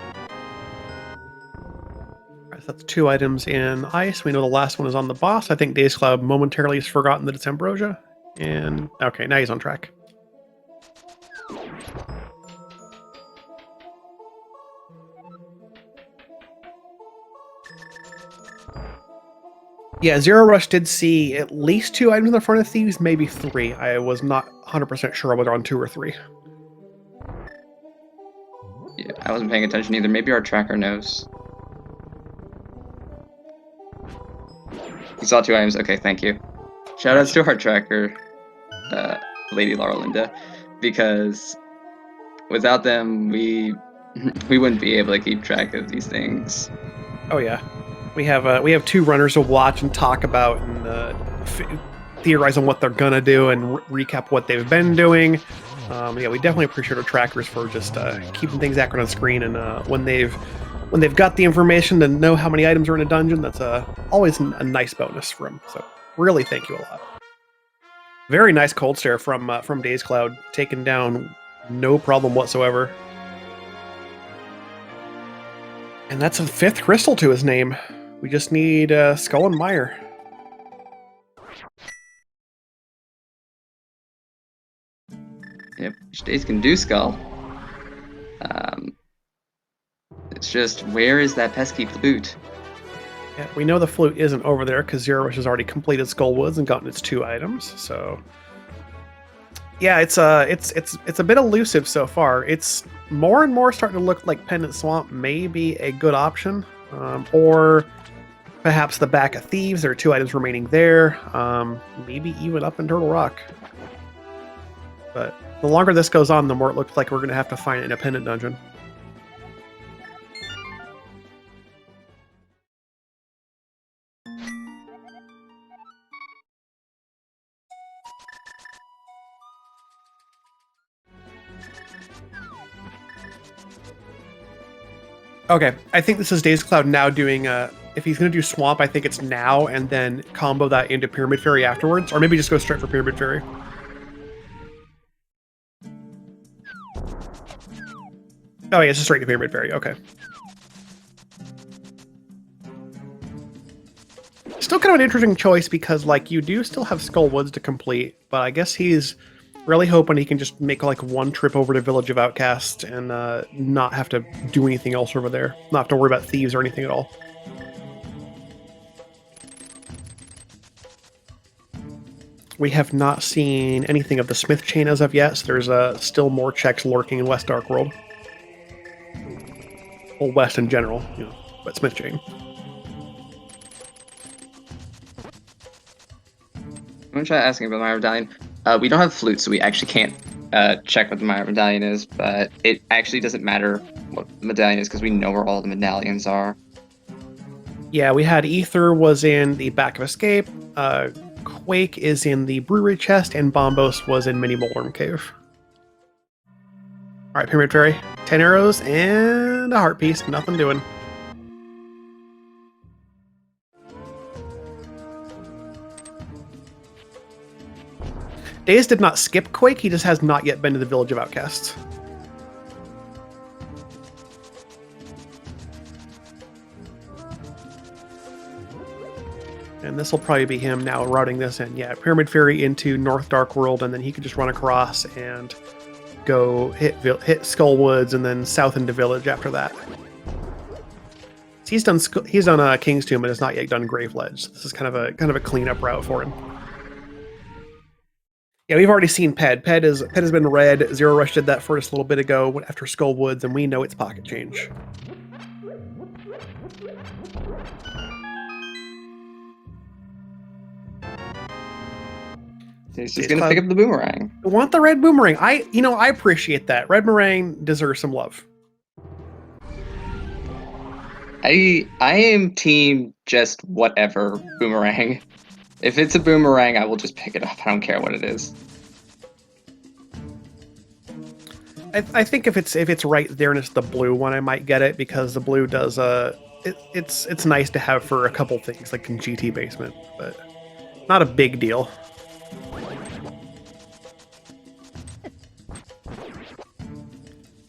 Right, so that's 2 items in ice. We know the last one is on the boss. I think Dazed Cloud momentarily has forgotten that it's Ambrosia. And okay, now he's on track. Yeah, Zero Rush did see at least 2 items in the front of Thieves, maybe 3. I was not 100% sure whether on 2 or 3. Yeah, I wasn't paying attention either. Maybe our tracker knows. He saw 2 items. Okay, thank you. Shoutouts to our tracker, Lady Laura Linda, because without them, we wouldn't be able to keep track of these things. Oh yeah. We have 2 runners to watch and talk about and theorize on what they're gonna do and recap what they've been doing. Yeah, we definitely appreciate our trackers for just keeping things accurate on screen, and when they've got the information to know how many items are in a dungeon, that's always a nice bonus for them. So really, thank you a lot. Very nice cold stare from Dazed Cloud, taken down, no problem whatsoever. And that's a 5th crystal to his name. We just need Skull and Mire. Yep, Days can do Skull. It's just, where is that pesky flute? Yeah, we know the flute isn't over there because Zero Rush has already completed Skullwoods and gotten its 2 items. So, yeah, it's a bit elusive so far. It's more and more starting to look like Pendant Swamp may be a good option, or perhaps the back of Thieves. There are 2 items remaining there. Maybe even up in Turtle Rock. But the longer this goes on, the more it looks like we're going to have to find an independent dungeon. Okay, I think this is Dazed Cloud now doing, if he's going to do Swamp, I think it's now, and then combo that into Pyramid Fairy afterwards, or maybe just go straight for Pyramid Fairy. Oh yeah, it's just straight to Pyramid Fairy, okay. Still kind of an interesting choice, because, like, you do still have Skullwoods to complete, but I guess he's really hoping he can just make, like, 1 trip over to Village of Outcasts and not have to do anything else over there. Not have to worry about Thieves or anything at all. We have not seen anything of the Smith Chain as of yet, so there's still more checks lurking in West Dark World. Well, West in general, you know, but Smith Chain. I'm gonna try asking about my medallion. We don't have flute, so we actually can't check what the medallion is, but it actually doesn't matter what the medallion is because we know where all the medallions are. Yeah, we had Ether was in the back of Escape, Quake is in the brewery chest, and Bombos was in Mini Worm Cave. Alright, Pyramid Fairy. 10 arrows and a heart piece. Nothing doing. Daze did not skip Quake, he just has not yet been to the Village of Outcasts. And this will probably be him now routing this in. Yeah, Pyramid Fairy into North Dark World, and then he could just run across and go hit Skullwoods, and then south into Village after that. He's done King's Tomb, but has not yet done Graveledge. So this is kind of a cleanup route for him. Yeah, we've already seen Ped. Ped has been red. Zero Rush did that for us a little bit ago after Skullwoods, and we know it's pocket change. He's just gonna pick up the boomerang. I want the red boomerang. I appreciate that. Red boomerang deserves some love. I am team just whatever boomerang. If it's a boomerang, I will just pick it up. I don't care what it is. I think if it's right there and it's the blue one, I might get it because the blue does it's nice to have for a couple things like in GT Basement, but not a big deal.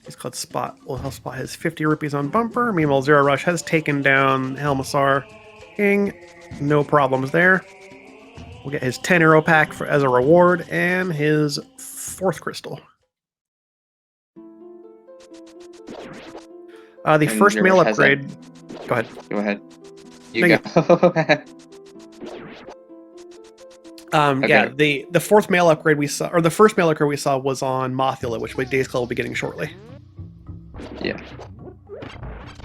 He's called Spot. Well, he'll spot his 50 rupees on bumper. Meanwhile, Zero Rush has taken down Helmassar King. No problems there. We'll get his 10 arrow pack as a reward and his 4th crystal. The first mail upgrade. Go ahead. Go ahead. You go. Okay. Yeah, the 4th mail upgrade we saw, or the first mail upgrade we saw was on Mothula, which DazedCloud will be getting shortly. Yeah.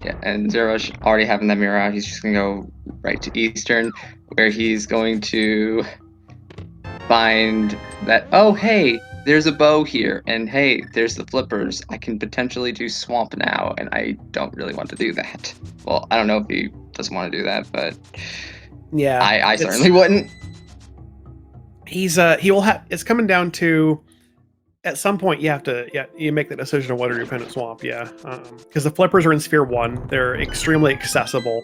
Yeah, and Zero Rush already having that mirror out, he's just gonna go right to Eastern, where he's going to find that, oh hey, there's a bow here, and hey, there's the flippers. I can potentially do Swamp now, and I don't really want to do that. Well, I don't know if he doesn't want to do that, but yeah, I certainly wouldn't. He will have. It's coming down to, at some point you make the decision of whether you pen Swamp. Yeah, because the flippers are in Sphere 1. They're extremely accessible.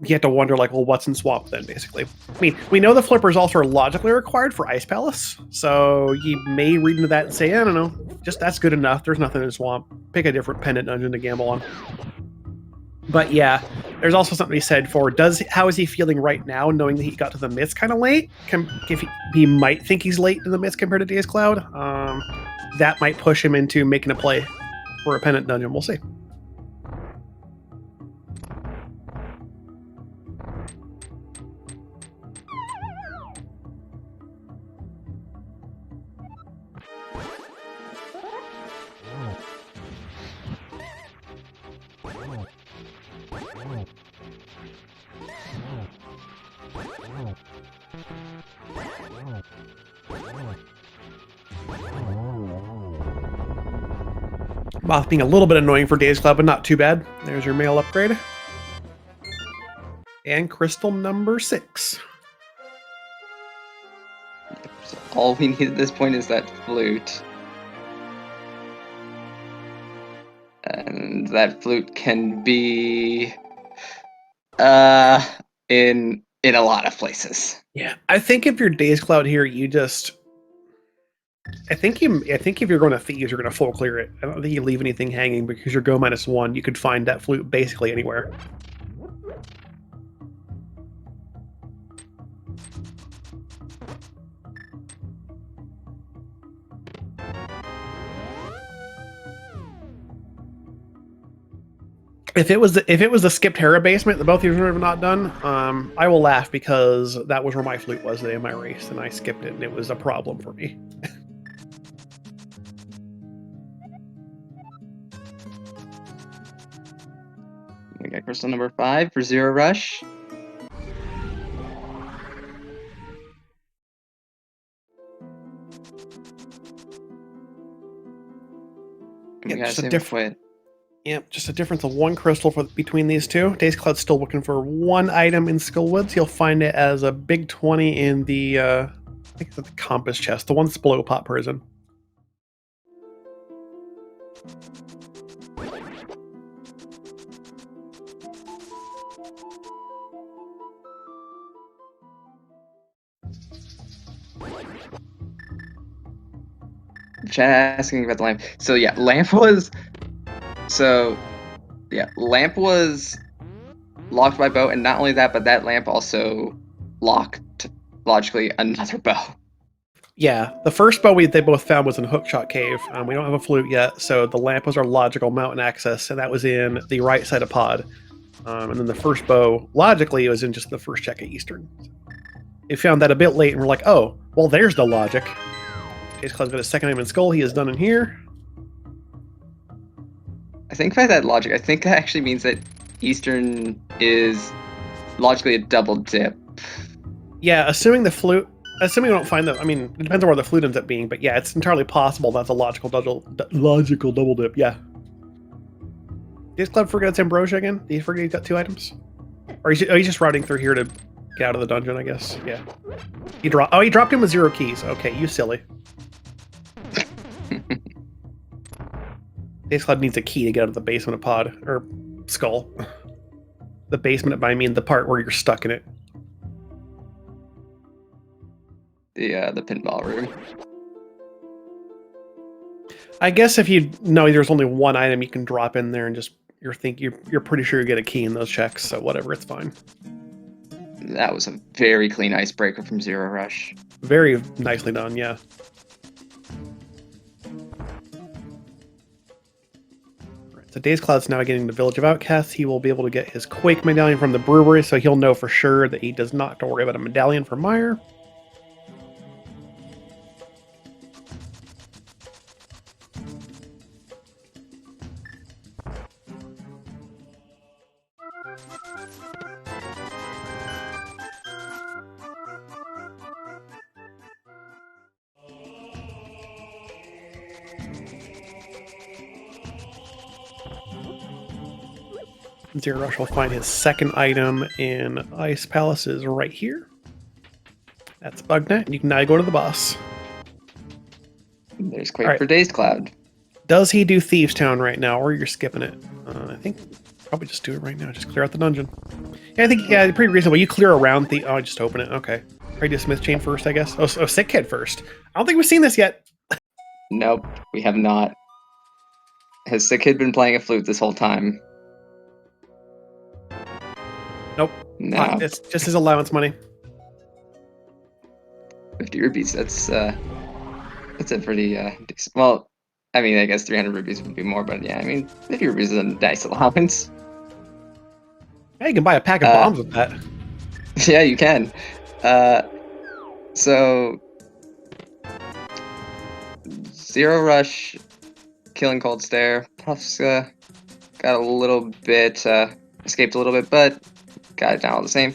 You have to wonder, like, well, what's in Swamp then, basically? I mean, we know the flippers also are logically required for Ice Palace, so you may read into that and say, I don't know, just that's good enough. There's nothing in Swamp. Pick a different pendant dungeon to gamble on. But yeah, there's also something to be said for how is he feeling right now, knowing that he got to the myths kind of late? If he might think he's late to the myths compared to DazedCloud, that might push him into making a play for a pendant dungeon. We'll see. Moth being a little bit annoying for DazedCloud, but not too bad. There's your mail upgrade. And crystal number 6. So all we need at this point is that flute. And that flute can be in a lot of places. Yeah, I think if you're DazedCloud here, you just I think if you're going to Thieves, you're going to full clear it. I don't think you leave anything hanging because you're go -1. You could find that flute basically anywhere. If it was the skipped Hera basement that both of you have not done, I will laugh because that was where my flute was the day of my race, and I skipped it, and it was a problem for me. We got crystal number 5 for Zero Rush. We gotta just a save different. quit. Yep, just a difference of 1 crystal between these two. dazedcloud's still looking for 1 item in Skillwoods. He'll find it as a big 20 in the, I think it's the compass chest, the one that's below Pot Prison. Chat asking about the lamp. So yeah, lamp was. So yeah, lamp was locked by bow, and not only that, but that lamp also locked logically another bow. Yeah, the first bow they both found was in Hookshot Cave. We don't have a flute yet, so the lamp was our logical mountain access, and that was in the right side of Pod. And then the first bow, logically, it was in just the first check at Eastern. We found that a bit late, and we're like, oh, well, there's the logic. dazedcloud's got a second item in Skull. He is done in here. I think by that logic, I think that actually means that Eastern is logically a double dip. Yeah, assuming the flute, assuming we don't find the, I mean, it depends on where the flute ends up being, but yeah, it's entirely possible that's a logical double dip. Yeah. dazedcloud forget it's Ambrosia again? Did he forget he's got 2 items? Or he's just routing through here to get out of the dungeon, I guess. Yeah. He dropped him with 0 keys. Okay, you silly. dazedcloud needs a key to get out of the basement of Pod, or Skull. The basement, I mean the part where you're stuck in it. The pinball room. I guess if you know there's only 1 item you can drop in there and just you're pretty sure you get a key in those checks, so whatever, it's fine. That was a very clean icebreaker from Zero Rush. Very nicely done, yeah. Right, so dazedcloud's now getting the Village of Outcasts. He will be able to get his Quake medallion from the brewery, so he'll know for sure that he does not have to worry about a medallion for Meyer. Zero Rush will find his second item in Ice Palaces right here. That's Bugnet, and you can now go to the boss. There's Quake for dazedcloud. Does he do Thieves Town right now, or you're skipping it? I think probably just do it right now. Just clear out the dungeon. Yeah, I think pretty reasonable. You clear around the. Oh, just open it. Okay. Probably do Smith Chain first, I guess. Oh, Sick Kid first. I don't think we've seen this yet. Nope, we have not. Has Sick Kid been playing a flute this whole time? Nope. No. It's just his allowance money. 50 rupees. That's a pretty decent. Well, I mean, I guess 300 rupees would be more, but yeah, I mean, 50 rupees is a nice allowance. Hey, you can buy a pack of bombs with that. Yeah, you can. So Zero Rush, killing Cold Stare. Puffs got a little bit, escaped a little bit, but got it down all the same.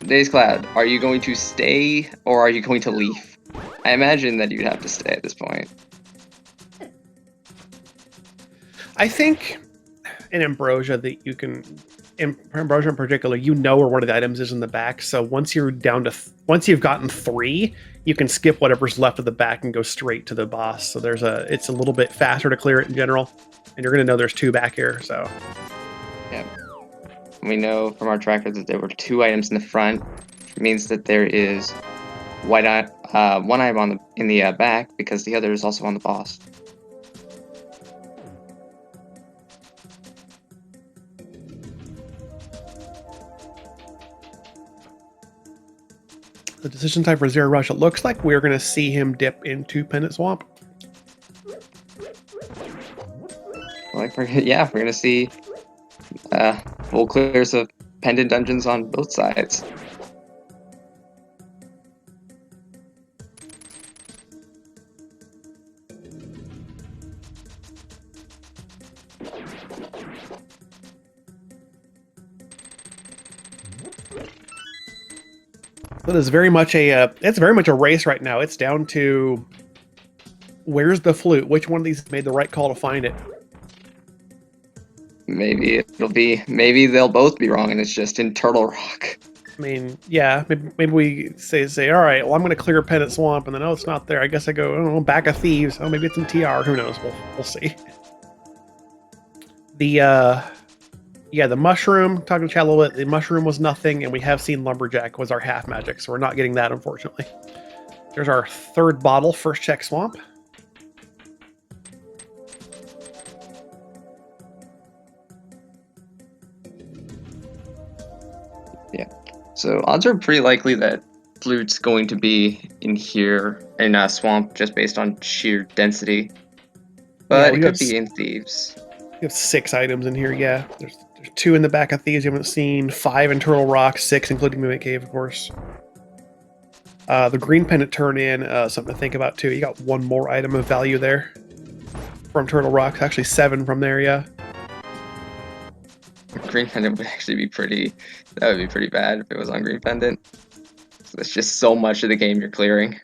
dazedcloud, are you going to stay or are you going to leave? I imagine that you'd have to stay at this point. I think in Ambrosia that you can, in Ambrosia in particular, you know where one of the items is in the back. So once you're down to, once you've gotten 3, you can skip whatever's left of the back and go straight to the boss. So it's a little bit faster to clear it in general, and you're gonna know there's 2 back here. So yeah, we know from our tracker that there were 2 items in the front, which means that there is one item in the back because the other is also on the boss. the decision time for Zero Rush, it looks like we're going to see him dip into Pendant Swamp. Like we're going to see full clears of pendant dungeons on both sides. It is very much a it's very much a race right now. It's down to Where's the flute? Which one of these made the right call to find it? Maybe maybe they'll both be wrong, and it's just in Turtle Rock. I mean, yeah, maybe we say, all right, well, I'm going to clear Pendant Swamp, and then, oh, it's not there. I guess I go, I don't know, Back of Thieves. Oh, maybe it's in TR. Who knows? We'll see. The mushroom, talking to Chad a little bit, the mushroom was nothing, and we have seen Lumberjack was our half magic, so we're not getting that, unfortunately. There's our third bottle, first check swamp. Yeah. So odds are pretty likely that Flute's going to be in here in a swamp just based on sheer density. But it could be in Thieves. We have 6 items in here, yeah. There's 2 in the Back of Thieves you haven't seen, 5 in Turtle Rock, 6 including Mimic Cave, of course. The green pendant turn in, something to think about too. You got 1 more item of value there from Turtle Rock. Actually 7 from there, yeah. Green pendant would actually be pretty. That would be pretty bad if it was on green pendant. So that's just so much of the game you're clearing.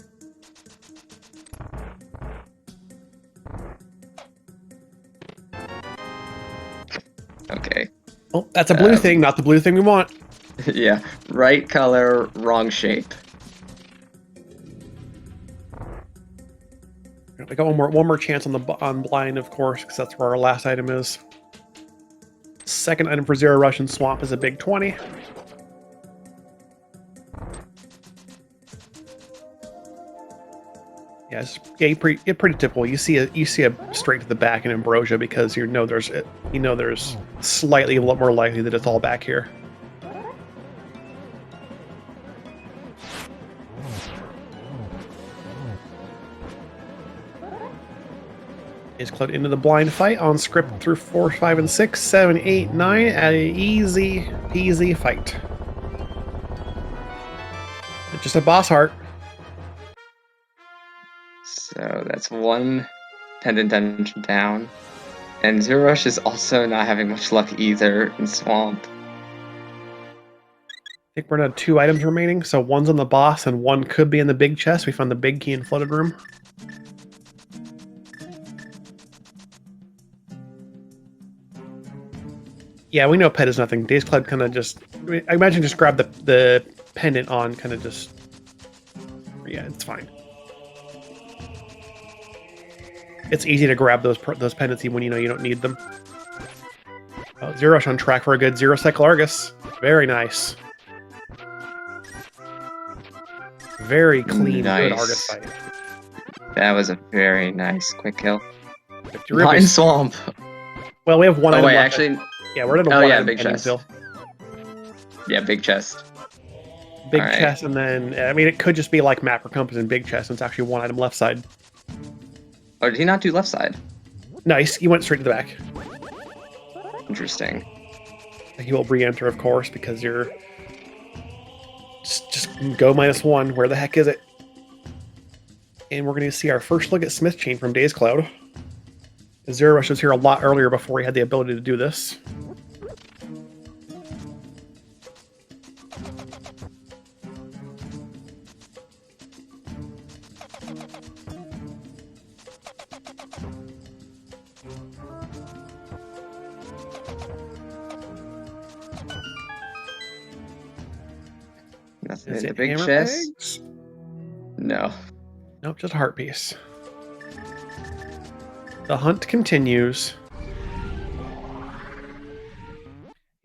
Okay. Oh, that's a blue thing, not the blue thing we want. Yeah, right color, wrong shape. We got one more chance on blind, of course, because that's where our last item is. Second item for Zero Rush and Swamp is a big 20. Yeah, it's pretty typical. You see a straight to the back in Ambrosia because you know there's slightly a lot more likely that it's all back here. dazedcloud into the blind fight on script through 4, 5, and 6, 7, 8, 9 at an easy peasy fight. It's just a boss heart. So that's 1 pendant dungeon down. And Zero Rush is also not having much luck either in Swamp. I think we're gonna have 2 items remaining, so 1's on the boss and 1 could be in the big chest. We found the big key in Flooded Room. Yeah, we know pet is nothing. dazedcloud kind of just, I imagine just grab the pendant on, kind of just, yeah, it's fine. It's easy to grab those pendants even when you know you don't need them. Oh, Zero Rush on track for a good 0-sec Largus. Very nice. Very clean, nice. Good Argus fight. That was a very nice quick kill. Not in Swamp. Well, we have 1 item left. Actually... Yeah, we're at a 1 item big chest. Still. Yeah, big chest. Big chest, and then, I mean, it could just be like map or compass and big chest, and it's actually 1 item left side. Oh, did he not do left side? Nice, he went straight to the back. Interesting. He will re-enter, of course, because you're... Just go -1. Where the heck is it? And we're going to see our first look at Smith Chain from dazedcloud. Zero Rush was here a lot earlier before he had the ability to do this. Nothing in the big chest? Pegs? No. Nope, just a heart piece. The hunt continues.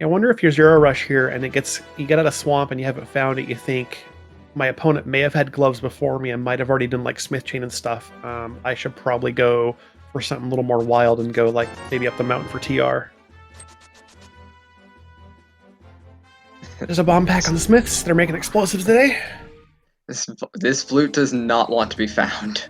I wonder if you're Zero Rush here and you get out of swamp and you haven't found it, you think, my opponent may have had gloves before me and might have already done like Smith Chain and stuff. I should probably go for something a little more wild and go like maybe up the mountain for TR. There's a bomb pack on the Smiths. They're making explosives today. This flute does not want to be found.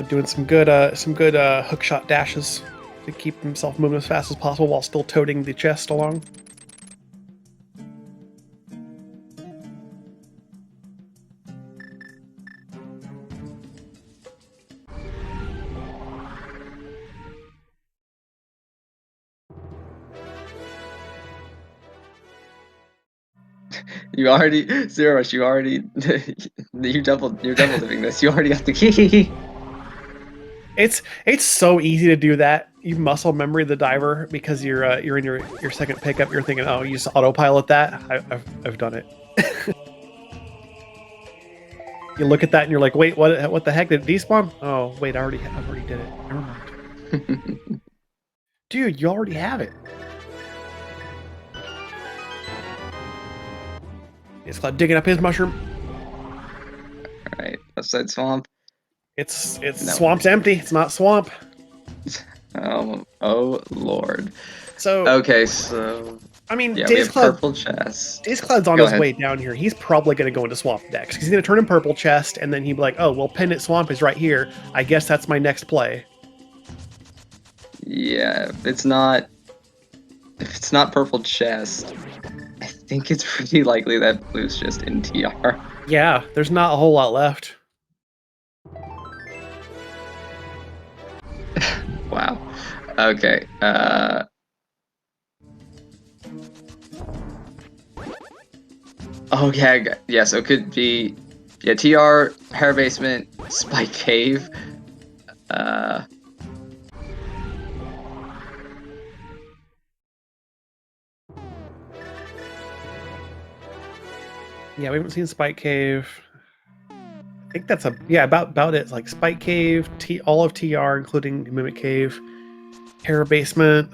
Doing some good hookshot dashes to keep himself moving as fast as possible while still toting the chest along. You already Zero Rush. You already you're double dipping this. You already got the key. It's so easy to do that. You muscle memory the diver because you're in your second pickup. You're thinking, oh, you just autopilot that. I've done it. You look at that and you're like, wait, what the heck did it despawn? Oh, wait, I've already did it. Never mind. Dude, you already have it. It's like digging up his mushroom. All right, left side swamp. It's no. Swamp's empty. It's not swamp. Oh Lord. So okay, so I mean, yeah, we have purple chest. dazedcloud's on his way down here. He's probably going to go into swamp next. He's going to turn in purple chest, and then he'd be like, "Oh, well, Pendant Swamp is right here. I guess that's my next play." Yeah, if it's not purple chest, I think it's pretty likely that blue's just in TR. Yeah, there's not a whole lot left. Wow. Okay. Oh yeah, so it could be TR, Hair Basement, Spike Cave. Yeah, we haven't seen Spike Cave. I think that's about it. It's like Spike Cave, all of TR, including Mimic Cave, Hair Basement,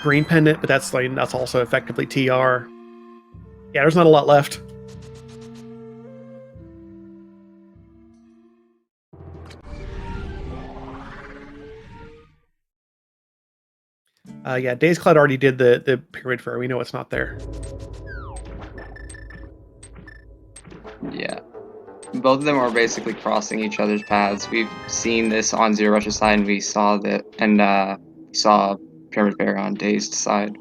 Green Pendant, but that's also effectively TR. Yeah, there's not a lot left. Yeah, dazedcloud already did the Pyramid Fair. We know it's not there. Yeah. Both of them are basically crossing each other's paths. We've seen this on Zero Rush's side, and we saw Pyramid Fair on Dazed side.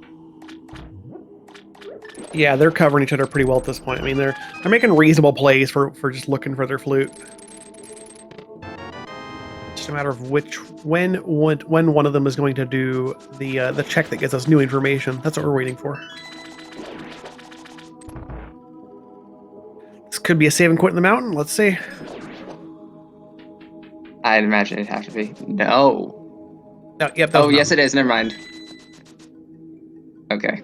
Yeah, they're covering each other pretty well at this point. I mean, they're making reasonable plays for just looking for their flute. Just a matter of when one of them is going to do the check that gives us new information. That's what we're waiting for. This could be a save and quit in the mountain. Let's see. I'd imagine it'd have to be. No. Oh, yep. Oh, yes, it is. Never mind. Okay.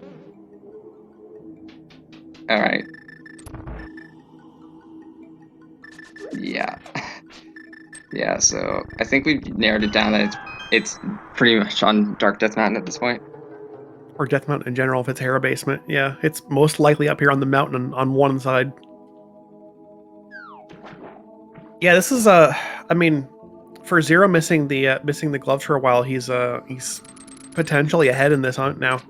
All right. Yeah. Yeah, so I think we've narrowed it down that it's pretty much on Dark Death Mountain at this point. Or Death Mountain in general, if it's Hair Basement. Yeah, it's most likely up here on the mountain on one side. Yeah, this is I mean, for Zero missing the gloves for a while, he's potentially ahead in this hunt now.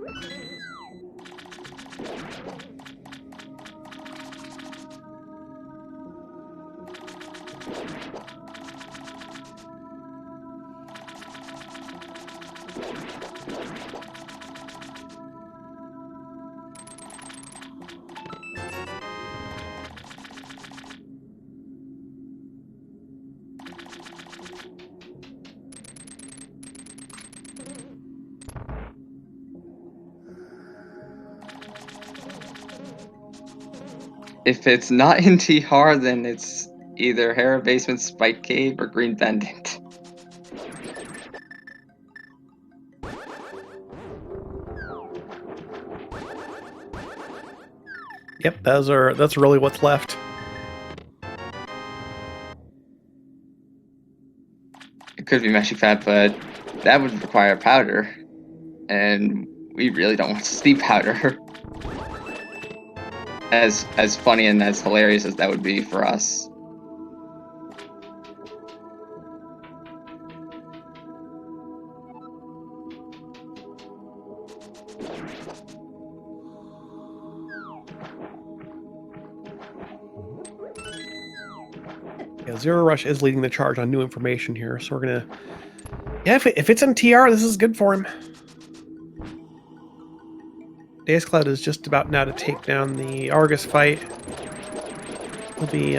If it's not in TR, then it's either Hair Basement, Spike Cave, or Green Pendant. Yep, that's really what's left. It could be Meshy Fat, but that would require powder, and we really don't want to steep powder. As funny and as hilarious as that would be for us. Yeah, Zero Rush is leading the charge on new information here, so we're gonna. Yeah, if it's in TR, this is good for him. dazedcloud is just about now to take down the Argus fight. He'll be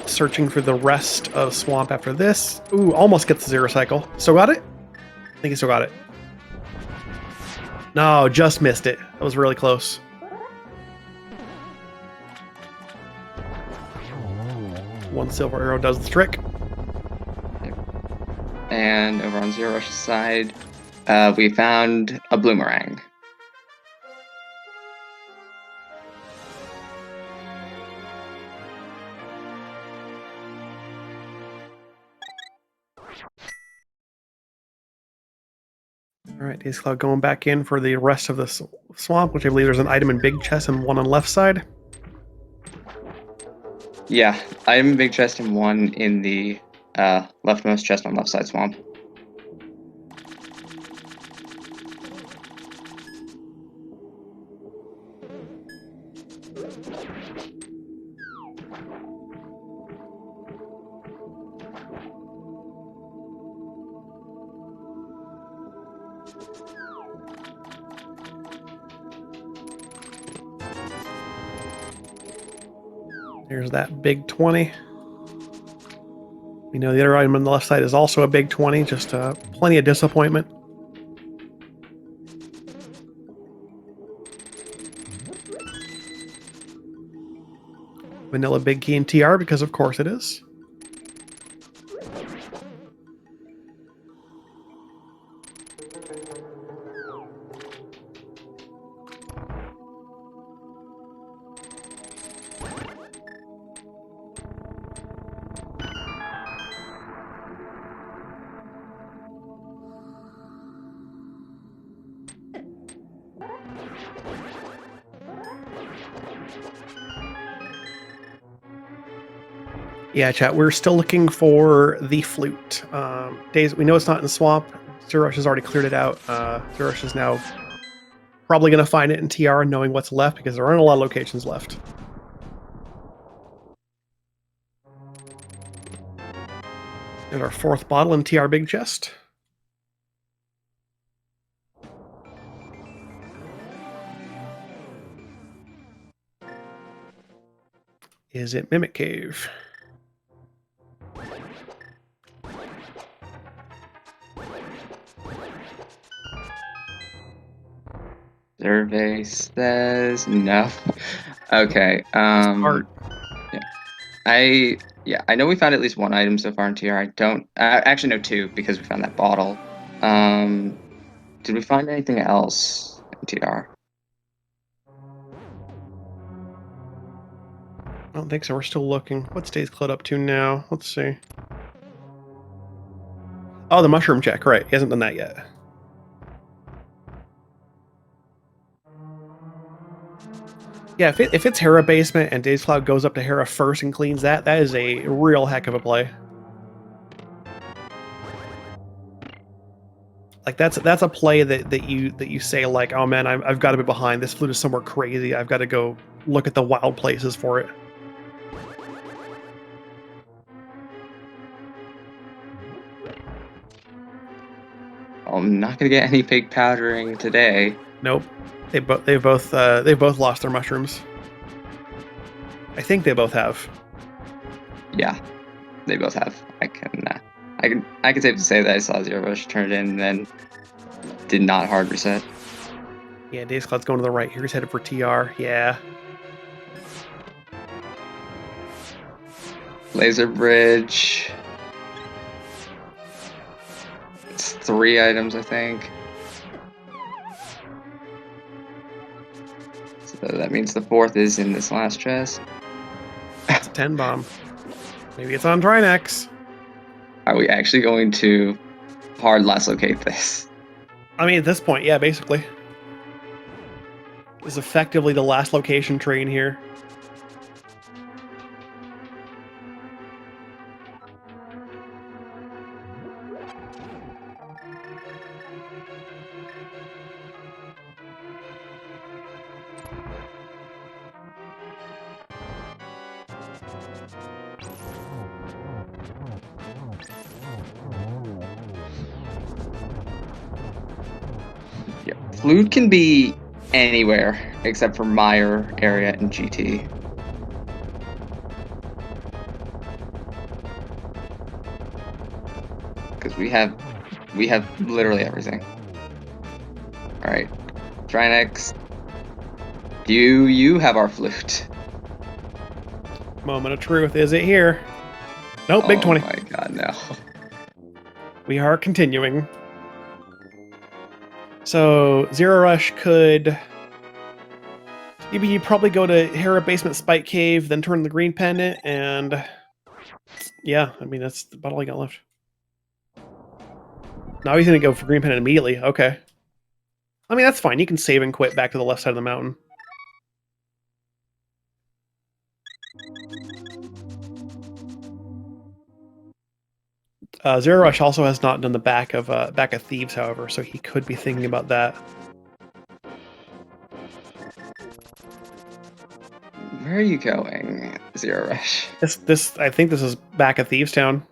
searching for the rest of Swamp after this. Ooh, almost gets the Zero Cycle. Still got it? I think he still got it. No, just missed it. That was really close. one silver arrow does the trick. And over on Zero Rush's side, we found a bloomerang. All right, dazedcloud going back in for the rest of the swamp, which I believe there's an item in big chest and one on left side. Yeah, item in big chest and one in the leftmost chest on left side swamp. There's that big 20. We know the other item on the left side is also a big 20, just plenty of disappointment. Vanilla big key in TR, because of course it is. Yeah, chat, we're still looking for the flute. We know it's not in the swamp. Zero Rush has already cleared it out. Zero Rush is now probably going to find it in TR, knowing what's left, because there aren't a lot of locations left. There's our fourth bottle in TR big chest. Is it Mimic Cave? Survey says no. Okay. Yeah. I know we found at least one item so far in TR. I don't actually know two because we found that bottle. Did we find anything else in TR? I don't think so. We're still looking. What's dazedcloud up to now? Let's see. Oh, the mushroom check. Right. He hasn't done that yet. Yeah, if it's Hera basement and dazedcloud goes up to Hera first and cleans that, that is a real heck of a play. Like that's a play that you say like, oh man, I've got to be behind. This flute is somewhere crazy. I've got to go look at the wild places for it. I'm not gonna get any pig powdering today. Nope. They've both lost their mushrooms. I think they both have. Yeah, they both have. I can safely say that I saw Zero Rush turn it in and then did not hard reset. Yeah, dazedcloud's going to the right here. He's headed for TR. Yeah. Laser bridge. It's 3 items, I think. So that means the 4th is in this last chest. It's a 10 bomb. Maybe it's on Trinex. Are we actually going to hard last locate this? I mean, at this point, yeah, basically. This is effectively the last location train here. Yeah, flute can be anywhere except for Meyer area and GT. Because we have literally everything. All right, Trinex, you have our flute. Moment of truth. Is it here? Nope, big 20. Oh my god, no. We are continuing. So Zero Rush could maybe you probably go to Hera Basement Spike Cave, then turn the green pendant, and yeah, I mean that's about all I got left. Now he's gonna go for green pendant immediately. Okay. I mean that's fine. You can save and quit back to the left side of the mountain. Zero Rush also has not done the back of Thieves, however, so he could be thinking about that. Where are you going, Zero Rush? This I think this is back at Thieves Town.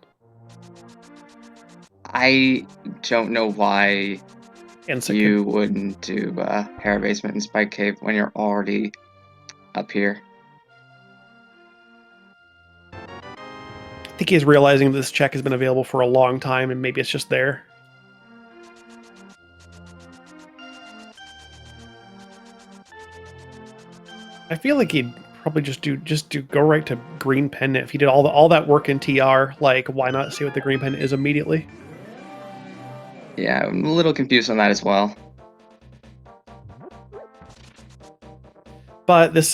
I don't know why And so you wouldn't do Hera Basement and Spike Cave when you're already up here. I think he's realizing this check has been available for a long time, and maybe it's just there. I feel like he'd probably just go right to green pendant. If he did all that work in TR, like why not see what the green pendant is immediately? Yeah, I'm a little confused on that as well. But this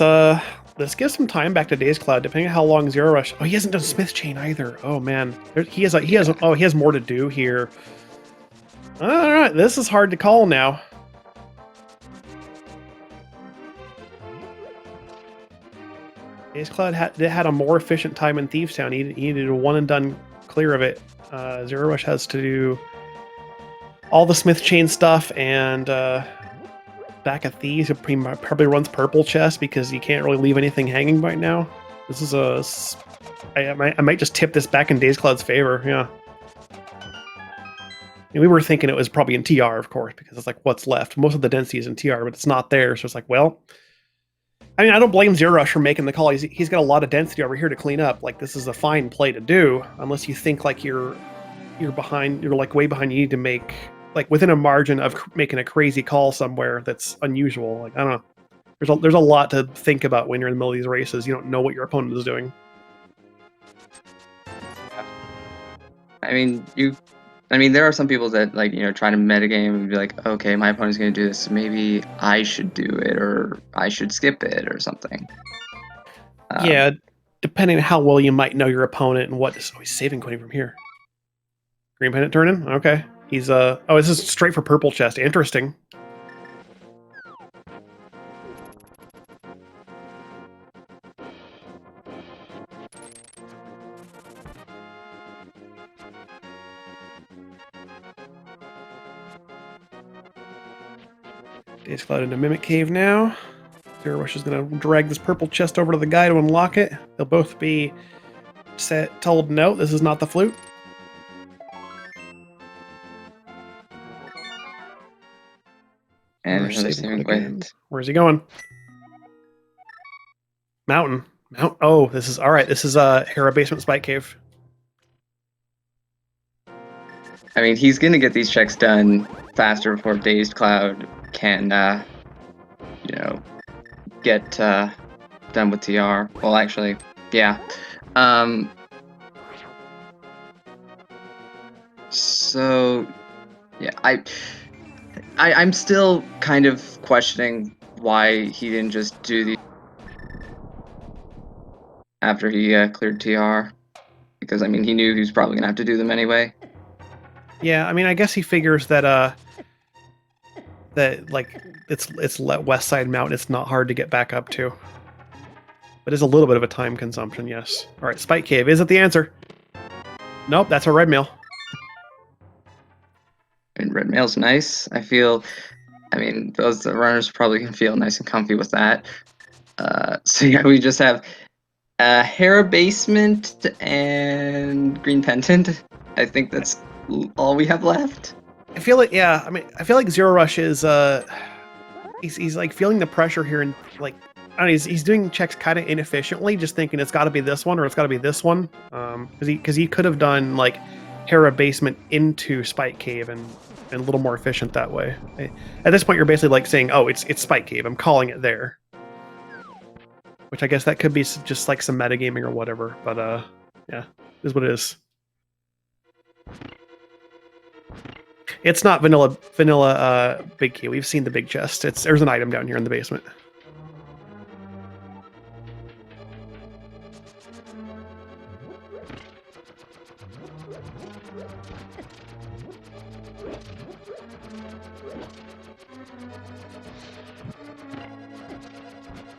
gives some time back to dazedcloud, depending on how long Zero Rush. Oh, he hasn't done Smith Chain either. Oh man, he has more to do here. All right, this is hard to call now. dazedcloud had a more efficient time in Thieves Town. He needed a one and done clear of it. Zero Rush has to do all the Smith Chain stuff, and back at Thieves, it probably runs purple chest because you can't really leave anything hanging right now. This is I might just tip this back in dazedcloud's favor. Yeah. And we were thinking it was probably in TR, of course, because it's like what's left. Most of the density is in TR, but it's not there. So it's like, well, I mean, I don't blame Zero Rush for making the call. He's got a lot of density over here to clean up. Like this is a fine play to do, unless you think like you're behind. You're like way behind. You need to make like within a margin of making a crazy call somewhere that's unusual. Like I don't know. There's a lot to think about when you're in the middle of these races. You don't know what your opponent is doing. I mean, there are some people that like try to metagame and be like, okay, my opponent's gonna do this, so maybe I should do it, or I should skip it, or something. Yeah, depending on how well you might know your opponent and what. Oh, he's saving Queen from here. Green pendant turning. Okay, he's oh, this is straight for purple chest. Interesting. dazedcloud into Mimic Cave now. Zero Rush is going to drag this purple chest over to the guy to unlock it. They'll both be told, no, this is not the flute. And where's he going? Mountain. Oh, this is all right. This is Hera Basement Spike Cave. I mean, he's gonna get these checks done faster before dazedcloud can, get done with TR. Well, actually, yeah. So, yeah, I'm still kind of questioning why he didn't just do the after he cleared TR, because I mean he knew he was probably gonna have to do them anyway. Yeah, I mean I guess he figures that that like it's West Side Mountain. It's not hard to get back up to, but it's a little bit of a time consumption. Yes. All right, Spike Cave. Is it the answer? Nope, that's a red mail. And red mail's nice. I mean, the runners probably can feel nice and comfy with that. So yeah, we just have Hera Basement and Green Pendant. I think that's all we have left. I feel like, yeah, I mean, I feel like Zero Rush is, he's like feeling the pressure here, and like, I don't know, he's doing checks kind of inefficiently, just thinking it's got to be this one or it's got to be this one, because he could have done like Hera Basement into Spike Cave and a little more efficient that way. At this point, you're basically like saying, oh, it's Spike Cave. I'm calling it there. Which I guess that could be just like some metagaming or whatever. But yeah, is what it is. It's not vanilla big key. We've seen the big chest. There's an item down here in the basement.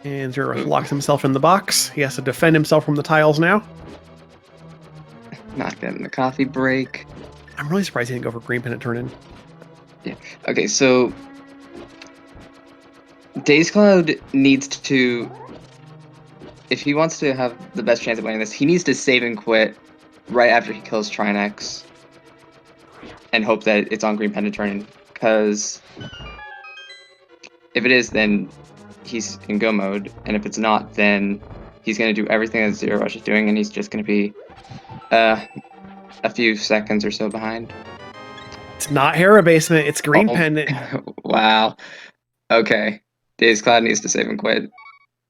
And Zerorush locks himself in the box. He has to defend himself from the tiles now. Not getting the coffee break. I'm really surprised he didn't go for green pennant turn in. Yeah. Okay, so dazedcloud needs to, if he wants to have the best chance of winning this, he needs to save and quit right after he kills Trinex and hope that it's on green pennant turn in. Because if it is, then he's in go mode, and if it's not, then he's going to do everything that Zerorush is doing, and he's just going to be a few seconds or so behind. It's not Hera basement, it's green pennant. Wow. Okay. dazedcloud needs to save and quit.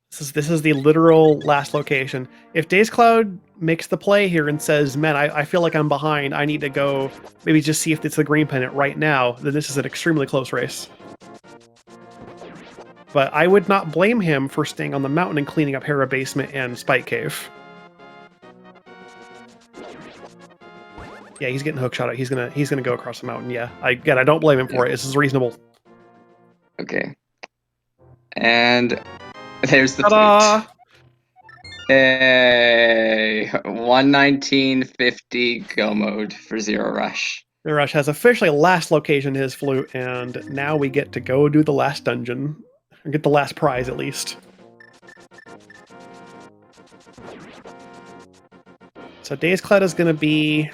This is the literal last location. If dazedcloud makes the play here and says, man, I feel like I'm behind, I need to go maybe just see if it's the green pennant right now, then this is an extremely close race. But I would not blame him for staying on the mountain and cleaning up Hera basement and Spike Cave. Yeah, he's getting hookshot. He's gonna go across the mountain. Yeah, I don't blame him for it. This is reasonable. Okay. And there's the Ta-da! flute. Hey, 119.50 go mode for Zerorush. Zerorush has officially last location his flute, and now we get to go do the last dungeon. Or get the last prize, at least. So dazedcloud is going to be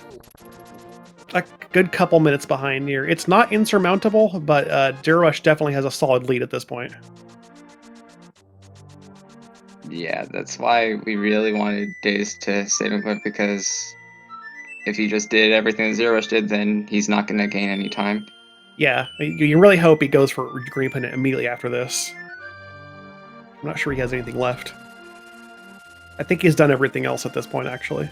a good couple minutes behind here. It's not insurmountable, but Zerorush definitely has a solid lead at this point. Yeah, that's why we really wanted Daze to save and quit, because if he just did everything that Zerorush did, then he's not going to gain any time. Yeah, you really hope he goes for green pennant immediately after this. I'm not sure he has anything left. I think he's done everything else at this point, actually.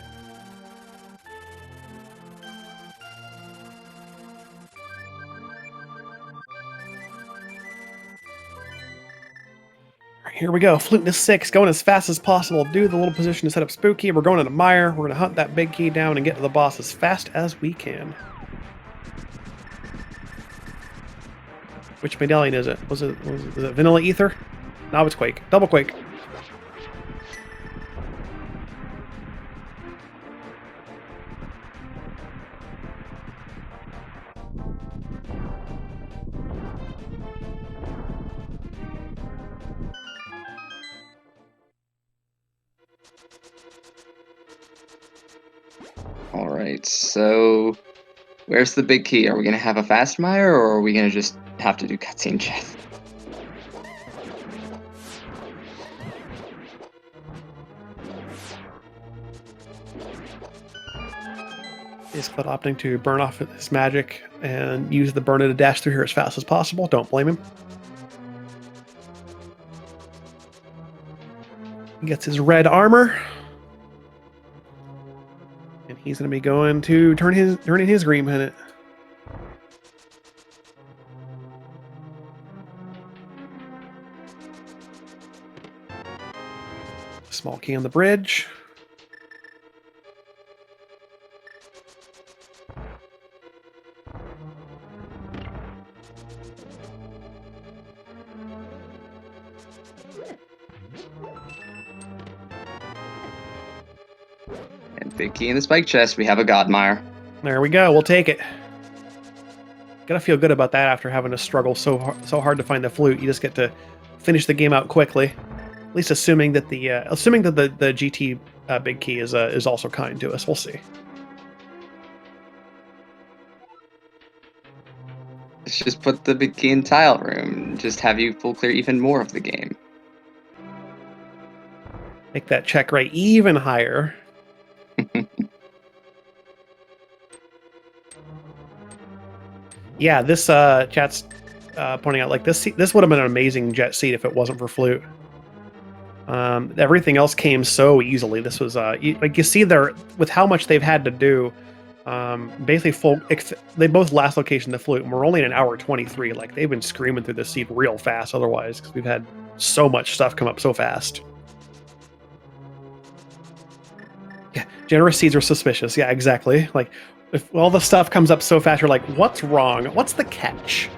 Here we go. Flute to 6, going as fast as possible. Do the little position to set up Spooky. We're going into Mire. We're going to hunt that big key down and get to the boss as fast as we can. Which medallion is it? Was it Vanilla Ether? No, it's Quake. Double Quake. Alright, so where's the big key? Are we going to have a fast mire, or are we going to just have to do cutscene chat? dazedcloud opting to burn off his magic and use the burner to dash through here as fast as possible. Don't blame him. He gets his red armor. And he's going to be going to turn in his green pennant. Small key on the bridge. And big key in the spike chest. We have a Godmire. There we go. We'll take it. Gotta feel good about that after having to struggle so hard to find the flute. You just get to finish the game out quickly. At least assuming that the GT big key is also kind to us. We'll see. Let's just put the big key in tile room. Just have you full clear even more of the game. Make that check rate even higher. Yeah, this chat's pointing out, like, this would have been an amazing jet seat if it wasn't for flute. Everything else came so easily. This was like you see there with how much they've had to do. Basically they both last location the flute, and we're only in an hour 23. Like they've been screaming through the seed real fast otherwise, because we've had so much stuff come up so fast. Yeah, generous seeds are suspicious. Yeah, exactly. Like if all the stuff comes up so fast, you're like, what's wrong? What's the catch?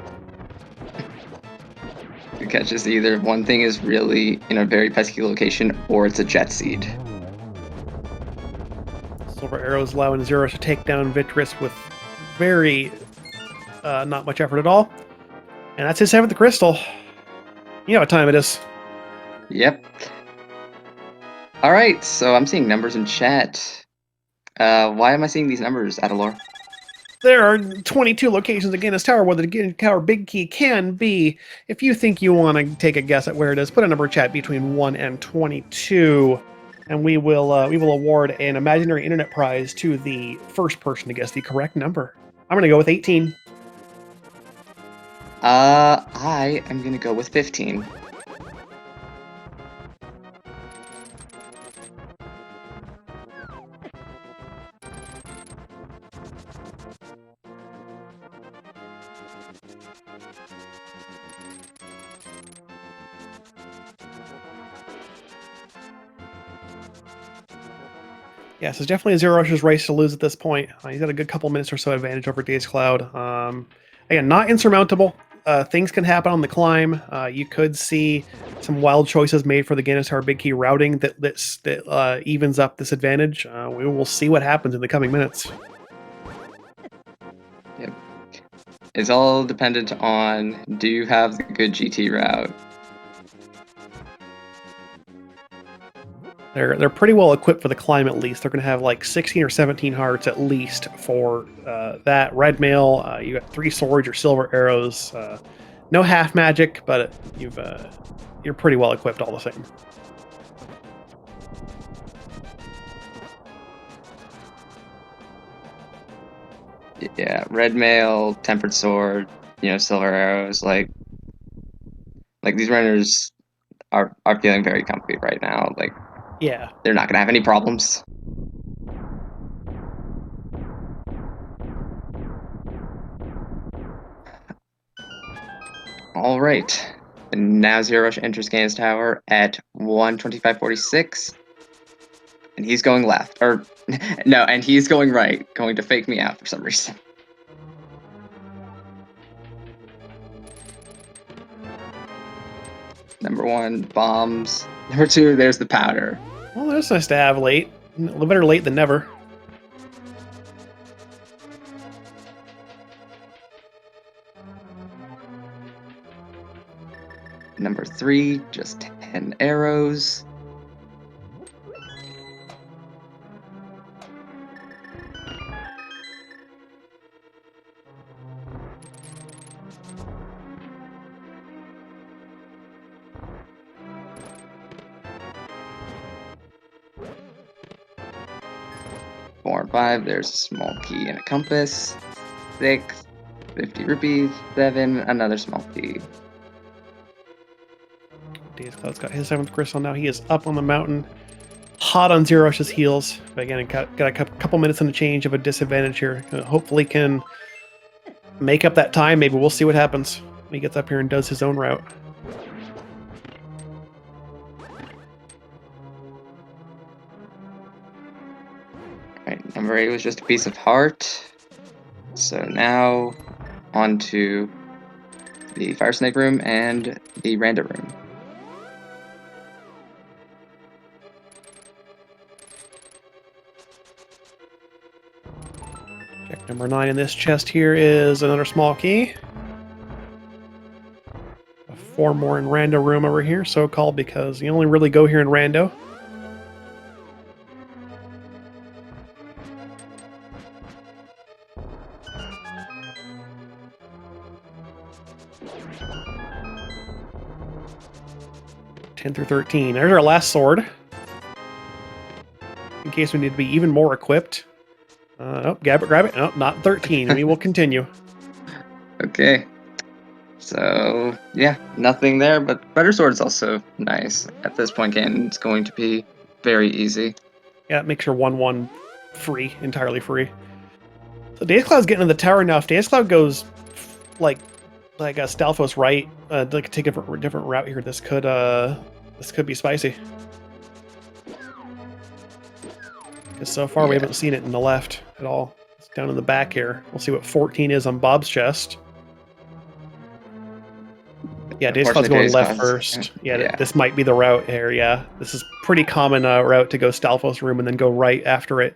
The catch is either one thing is really in a very pesky location, or it's a jet seed. Silver arrows allowing Zerorush to take down Vitris with very not much effort at all. And that's his 7th crystal. You know what time it is. Yep. All right, so I'm seeing numbers in chat. Why am I seeing these numbers, Adalor? There are 22 locations again as tower where the Ganon Tower Big Key can be. If you think you want to take a guess at where it is, put a number in chat between 1 and 22, and we will award an imaginary internet prize to the first person to guess the correct number. I'm going to go with 18. I am gonna go with 15. Yes, it's definitely Zerorush's race to lose at this point. He's got a good couple minutes or so advantage over dazedcloud. Again, not insurmountable. Things can happen on the climb. You could see some wild choices made for the Ganon Tower Big Key routing that evens up this advantage. We will see what happens in the coming minutes. Yep. It's all dependent on, do you have the good GT route? They're pretty well equipped for the climb at least. They're going to have like 16 or 17 hearts at least for that. Red mail, you got 3 swords or silver arrows. No half magic, but you're pretty well equipped all the same. Yeah, red mail, tempered sword, silver arrows. Like these runners are feeling very comfy right now. Like, yeah, they're not gonna have any problems. All right, and now Zerorush enters Ganon's tower at 1:25:46, and he's going left, or no, and he's going right, going to fake me out for some reason. Number 1, bombs. Number 2, there's the powder. Well, that's nice to have late. A little better late than never. Number 3, just 10 arrows. Four and 5, there's a small key and a compass. 6, 50 rupees. 7, another small key. dazedcloud's got his 7th crystal now. He is up on the mountain, hot on Zerorush's heels. But again, got a couple minutes and a change of a disadvantage here. Hopefully can make up that time. Maybe we'll see what happens when he gets up here and does his own route. Alright, number 8 was just a piece of heart. So now on to the fire snake room and the rando room. Check number 9 in this chest here is another small key. 4 more in rando room over here, so called because you only really go here in rando. Through 13. There's our last sword. In case we need to be even more equipped. Oh, grab it. No, not 13. We will continue. Okay. So yeah, nothing there, but Better Sword's also nice. At this point, Ganon's going to be very easy. Yeah, it makes your 1/1 free, entirely free. So dazedcloud's getting in the tower now. If dazedcloud goes like Stalfos right, like take a different route here, this could be spicy. Because so far we haven't seen it in the left at all. It's down in the back here. We'll see what 14 is on Bob's chest. Yeah, dazedcloud's going left first. Yeah, this might be the route here. Yeah, this is pretty common route to go Stalfos room and then go right after it.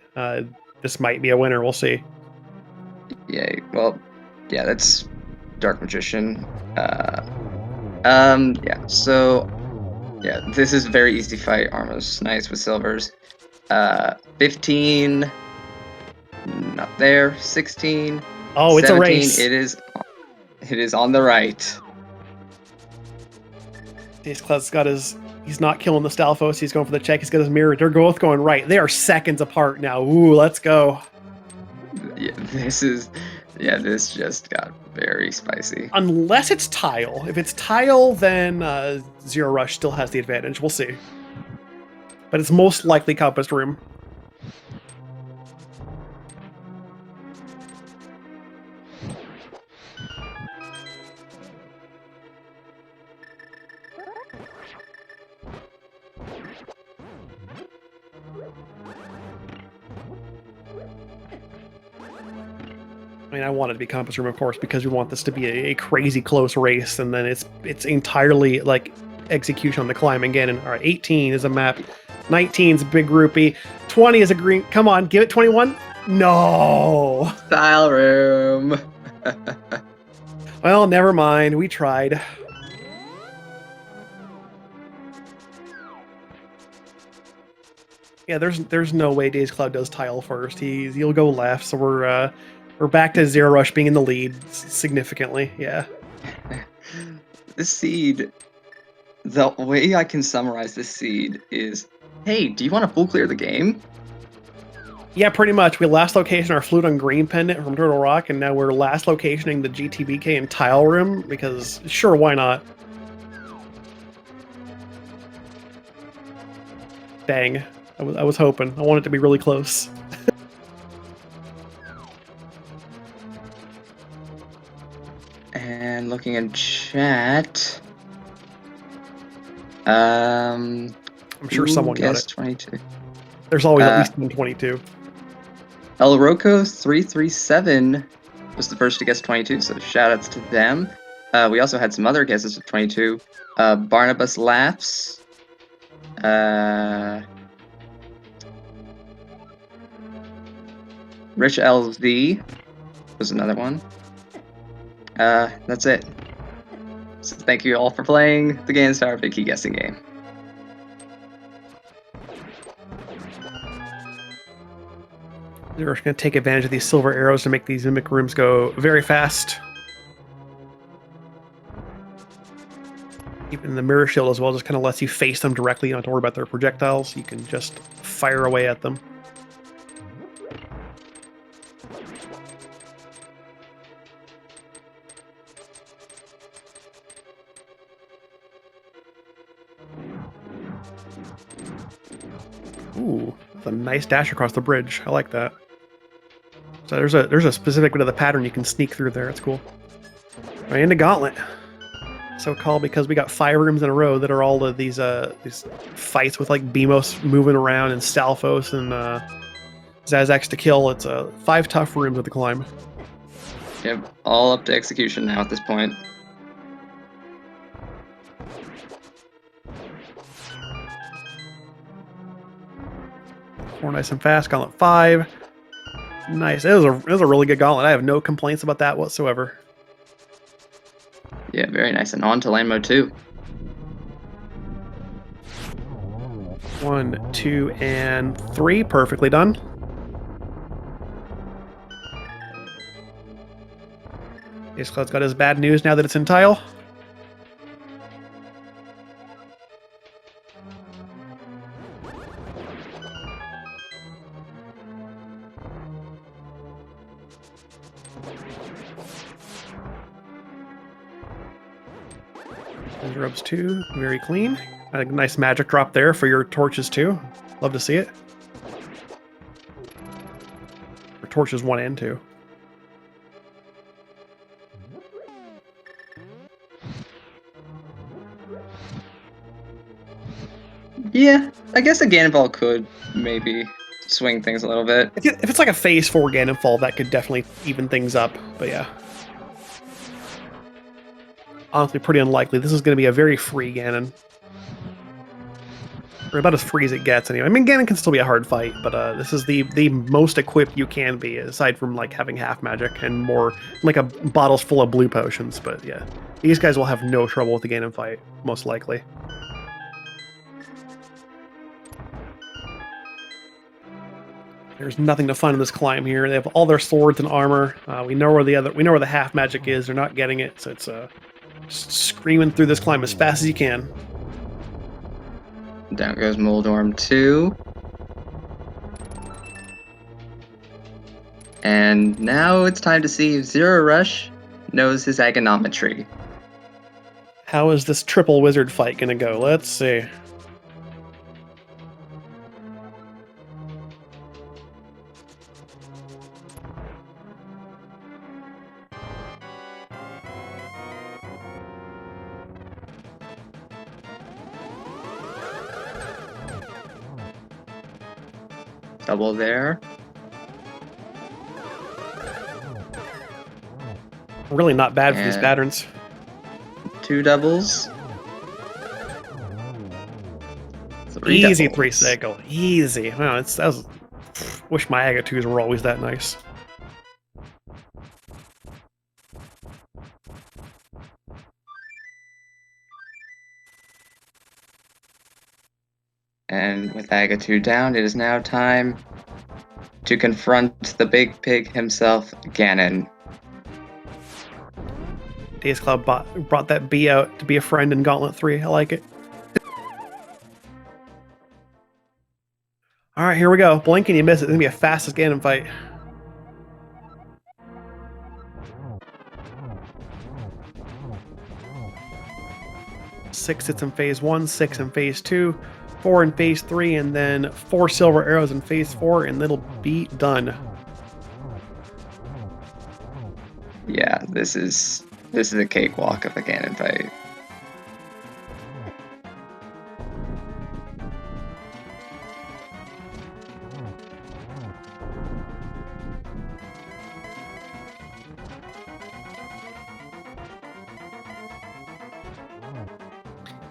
This might be a winner. We'll see. Yeah, well, yeah, that's Dark Magician. Yeah, so, yeah, this is a very easy fight. Armor's nice with silvers. 15, not there. 16. Oh, it's 17, a race. It is on the right. dazedcloud's got he's not killing the Stalfos. He's going for the check. He's got his mirror. They're both going right. They are seconds apart now. Ooh, let's go. Yeah, this just got very spicy. Unless it's tile. If it's tile, then zerorush still has the advantage. We'll see. But it's most likely compassed room. I mean, I want it to be compass room, of course, because we want this to be a crazy close race, and then it's entirely like execution on the climb again. And all right, 18 is a map, 19 is a big groupie, 20 is a green. Come on, give it 21. No. Style room. Well, never mind. We tried. Yeah, there's no way dazedcloud does tile first. He'll go left, so we're back to zerorush being in the lead significantly. Yeah. This seed, the way I can summarize this seed is, hey, do you want to full clear the game? Yeah, pretty much. We last location our flute on green pendant from Turtle Rock, and now we're last locationing the GTBK in tile room because sure, why not? Dang. I was hoping. I wanted it to be really close. And looking in chat, I'm sure someone got it. 22. There's always at least 122. El Rocco 337 was the first to guess 22, so shout outs to them. We also had some other guesses of 22. Barnabas Laughs. Rich LV was another one. That's it. So thank you all for playing the GameStar Big Key Guessing Game. They're going to take advantage of these silver arrows to make these mimic rooms go very fast. Even the mirror shield as well just kind of lets you face them directly. You don't have to worry about their projectiles. You can just fire away at them. Ooh, that's a nice dash across the bridge. I like that. So there's a specific bit of the pattern you can sneak through there. It's cool. Right into Gauntlet. So called because we got 5 rooms in a row that are all of these fights with like Beamos moving around and Stalfos and Zazak's to kill. It's 5 tough rooms with the climb. Yep, all up to execution now at this point. More nice and fast. Gauntlet 5. Nice. It was a really good gauntlet. I have no complaints about that whatsoever. Yeah, very nice. And on to lane mode 2. 1, 2, and 3. Perfectly done. dazedcloud's got his bad news now that it's in tile. There's ropes 2, very clean. A nice magic drop there for your torches too. Love to see it. For torches 1 and 2. Yeah, I guess a Ganon could maybe swing things a little bit. If it's like a phase 4 Ganon, that could definitely even things up, but yeah. Honestly, pretty unlikely. This is going to be a very free Ganon. Or about as free as it gets, anyway. I mean, Ganon can still be a hard fight, but this is the most equipped you can be, aside from, like, having half magic and more, like, a bottles full of blue potions. But, yeah. These guys will have no trouble with the Ganon fight, most likely. There's nothing to fun in this climb here. They have all their swords and armor. We know where the half magic is. They're not getting it, so it's just screaming through this climb as fast as you can. Down goes Moldorm 2. And now it's time to see if Zerorush knows his agonometry. How is this triple wizard fight gonna go? Let's see. Double there. Really not bad for these patterns. 2 doubles. 3 Easy doubles. 3 cycle. Easy. Wow, that was. Wish my Aga 2s were always that nice. And with Aga 2 down, it is now time to confront the big pig himself, Ganon. dazedcloud brought that bee out to be a friend in Gauntlet 3. I like it. Alright, here we go. Blink and you miss it. It's going to be a fastest Ganon fight. Six hits in phase 1, 6 in phase 2, 4 in phase 3, and then 4 silver arrows in phase 4, and it'll be done. Yeah, this is a cakewalk of a Ganon fight.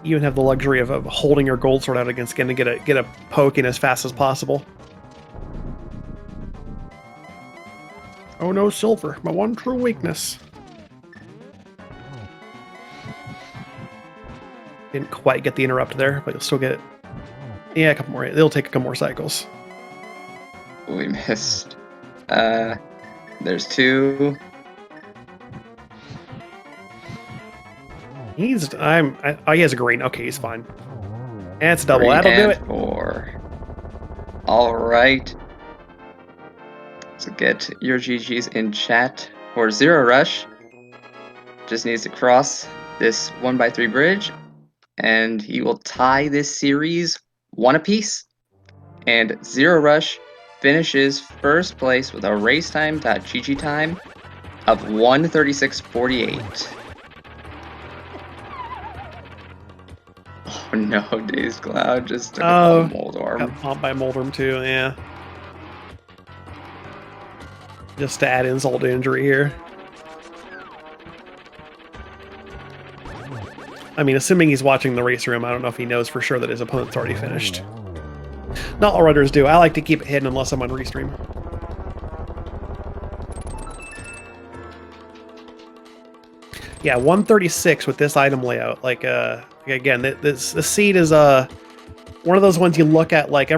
You even have the luxury of holding your gold sword out against Ganon to get a poke in as fast as possible. Oh no, silver, my one true weakness. Didn't quite get the interrupt there, but you'll still get it. Yeah, a couple more. It'll take a couple more cycles. We missed. There's 2. He has a green. Okay, he's fine. And it's a double. 3 That'll do and it. 4. All right. So get your GGs in chat for Zerorush. Just needs to cross this 1x3 bridge, and he will tie this series 1 apiece. And Zerorush finishes first place with a racetime.gg time of 1:36.48. Oh no, dazedcloud just took a Moldorm. Got popped by Moldorm too, yeah. Just to add insult to injury here. I mean, assuming he's watching the race room, I don't know if he knows for sure that his opponent's already finished. Not all runners do. I like to keep it hidden unless I'm on restream. Yeah, 136 with this item layout. Like, again, the seed is one of those ones you look at like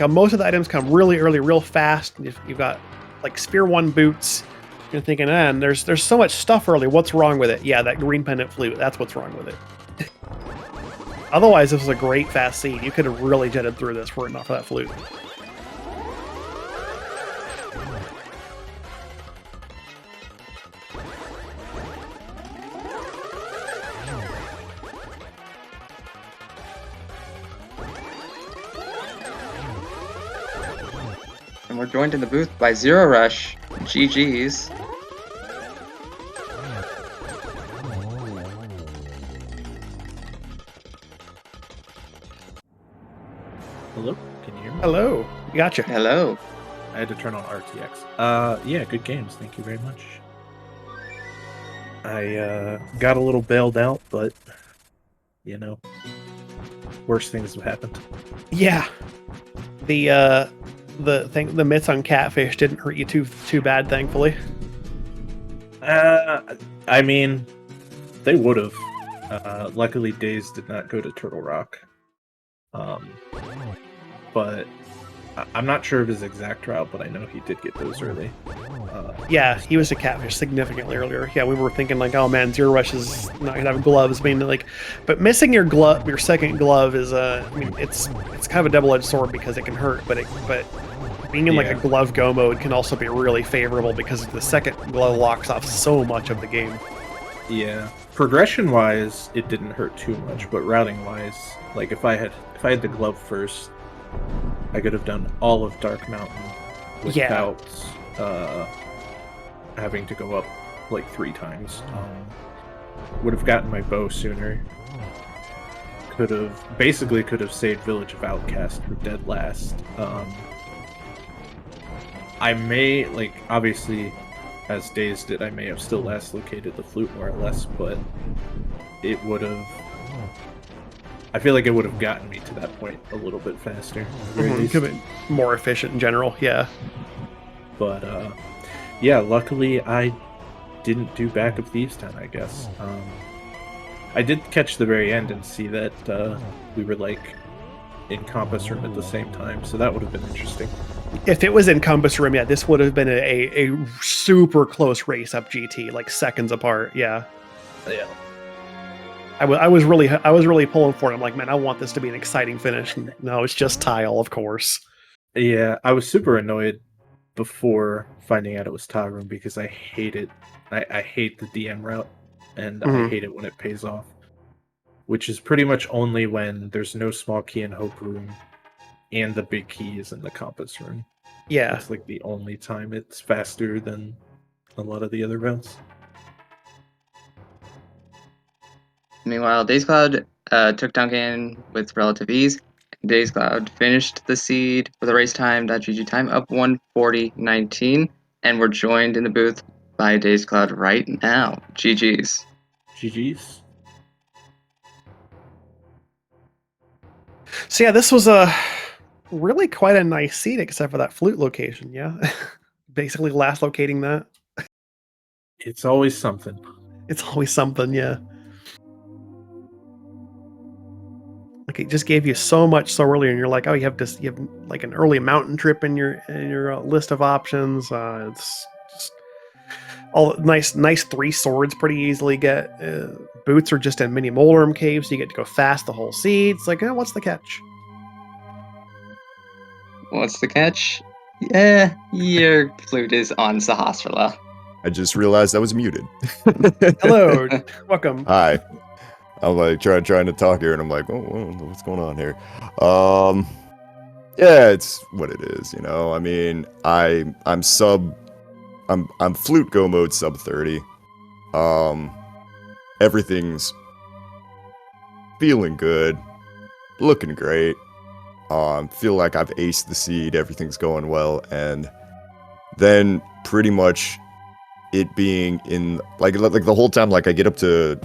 most of the items come really early, real fast. You've got like Sphere 1 boots. You're thinking, man, there's so much stuff early. What's wrong with it? Yeah, that green pendant flute. That's what's wrong with it. Otherwise, this was a great fast seed. You could have really jetted through this were it not for that flute. And we're joined in the booth by zerorush. GG's. Hello, can you hear me? Hello. Gotcha. Hello. I had to turn on RTX. Yeah, good games. Thank you very much. I got a little bailed out, but you know, worse things have happened. Yeah. The myths on catfish didn't hurt you too bad, thankfully. I mean, they would have. Luckily, Daze did not go to Turtle Rock. But I'm not sure of his exact route, but I know he did get those early. Yeah, he was a catfish significantly earlier. Yeah, we were thinking like, oh man, zerorush is not gonna have gloves. I mean, like, but missing your glove, your second glove is I mean, it's kind of a double-edged sword because it can hurt, but being in like a glove go mode can also be really favorable because the second glove locks off so much of the game. Yeah, progression-wise, it didn't hurt too much, but routing-wise, like if I had the glove first, I could have done all of Dark Mountain without having to go up like 3 times. Would have gotten my bow sooner. Could have saved Village of Outcast for dead last. I may, like, obviously, as Daze did, I may have still last located the flute more or less, but it would have... I feel like it would have gotten me to that point a little bit faster. Could be more efficient in general, yeah. But, yeah, luckily I didn't do Back of Thieves Town, I guess. I did catch the very end and see that we were, like, in Compass Room at the same time, so that would have been interesting. If it was in Compass Room, yeah, this would have been a super close race up GT, like seconds apart, yeah. Yeah. I was really pulling for it. I'm like, man, I want this to be an exciting finish. And no, it's just tile, of course. Yeah, I was super annoyed before finding out it was tile room because I hate it. I hate the DM route, and I hate it when it pays off. Which is pretty much only when there's no small key in Hope Room and the big key is in the Compass Room. Yeah. That's like the only time it's faster than a lot of the other routes. Meanwhile, dazedcloud took down Ganon with relative ease. dazedcloud finished the seed with a race time.gg time up 1:40.19, and we're joined in the booth by dazedcloud right now. GG's. GG's. So yeah, this was really quite a nice seed, except for that flute location. Yeah, basically last locating that. It's always something. It's always something, yeah. Like it just gave you so much so early, and you're like, oh, you have like an early mountain trip in your list of options. It's just all nice 3 swords pretty easily get. Boots are just in mini Molorm caves, so you get to go fast the whole seed. It's like, oh, what's the catch? What's the catch? Yeah, your flute is on Sahasrara. I just realized I was muted. Hello, welcome. Hi. I'm like trying to talk here, and I'm like, oh, what's going on here? Yeah, it's what it is, you know. I mean, I'm flute go mode sub 30. Everything's feeling good, looking great. Feel like I've aced the seed, everything's going well, and then pretty much it being in like the whole time, like I get up to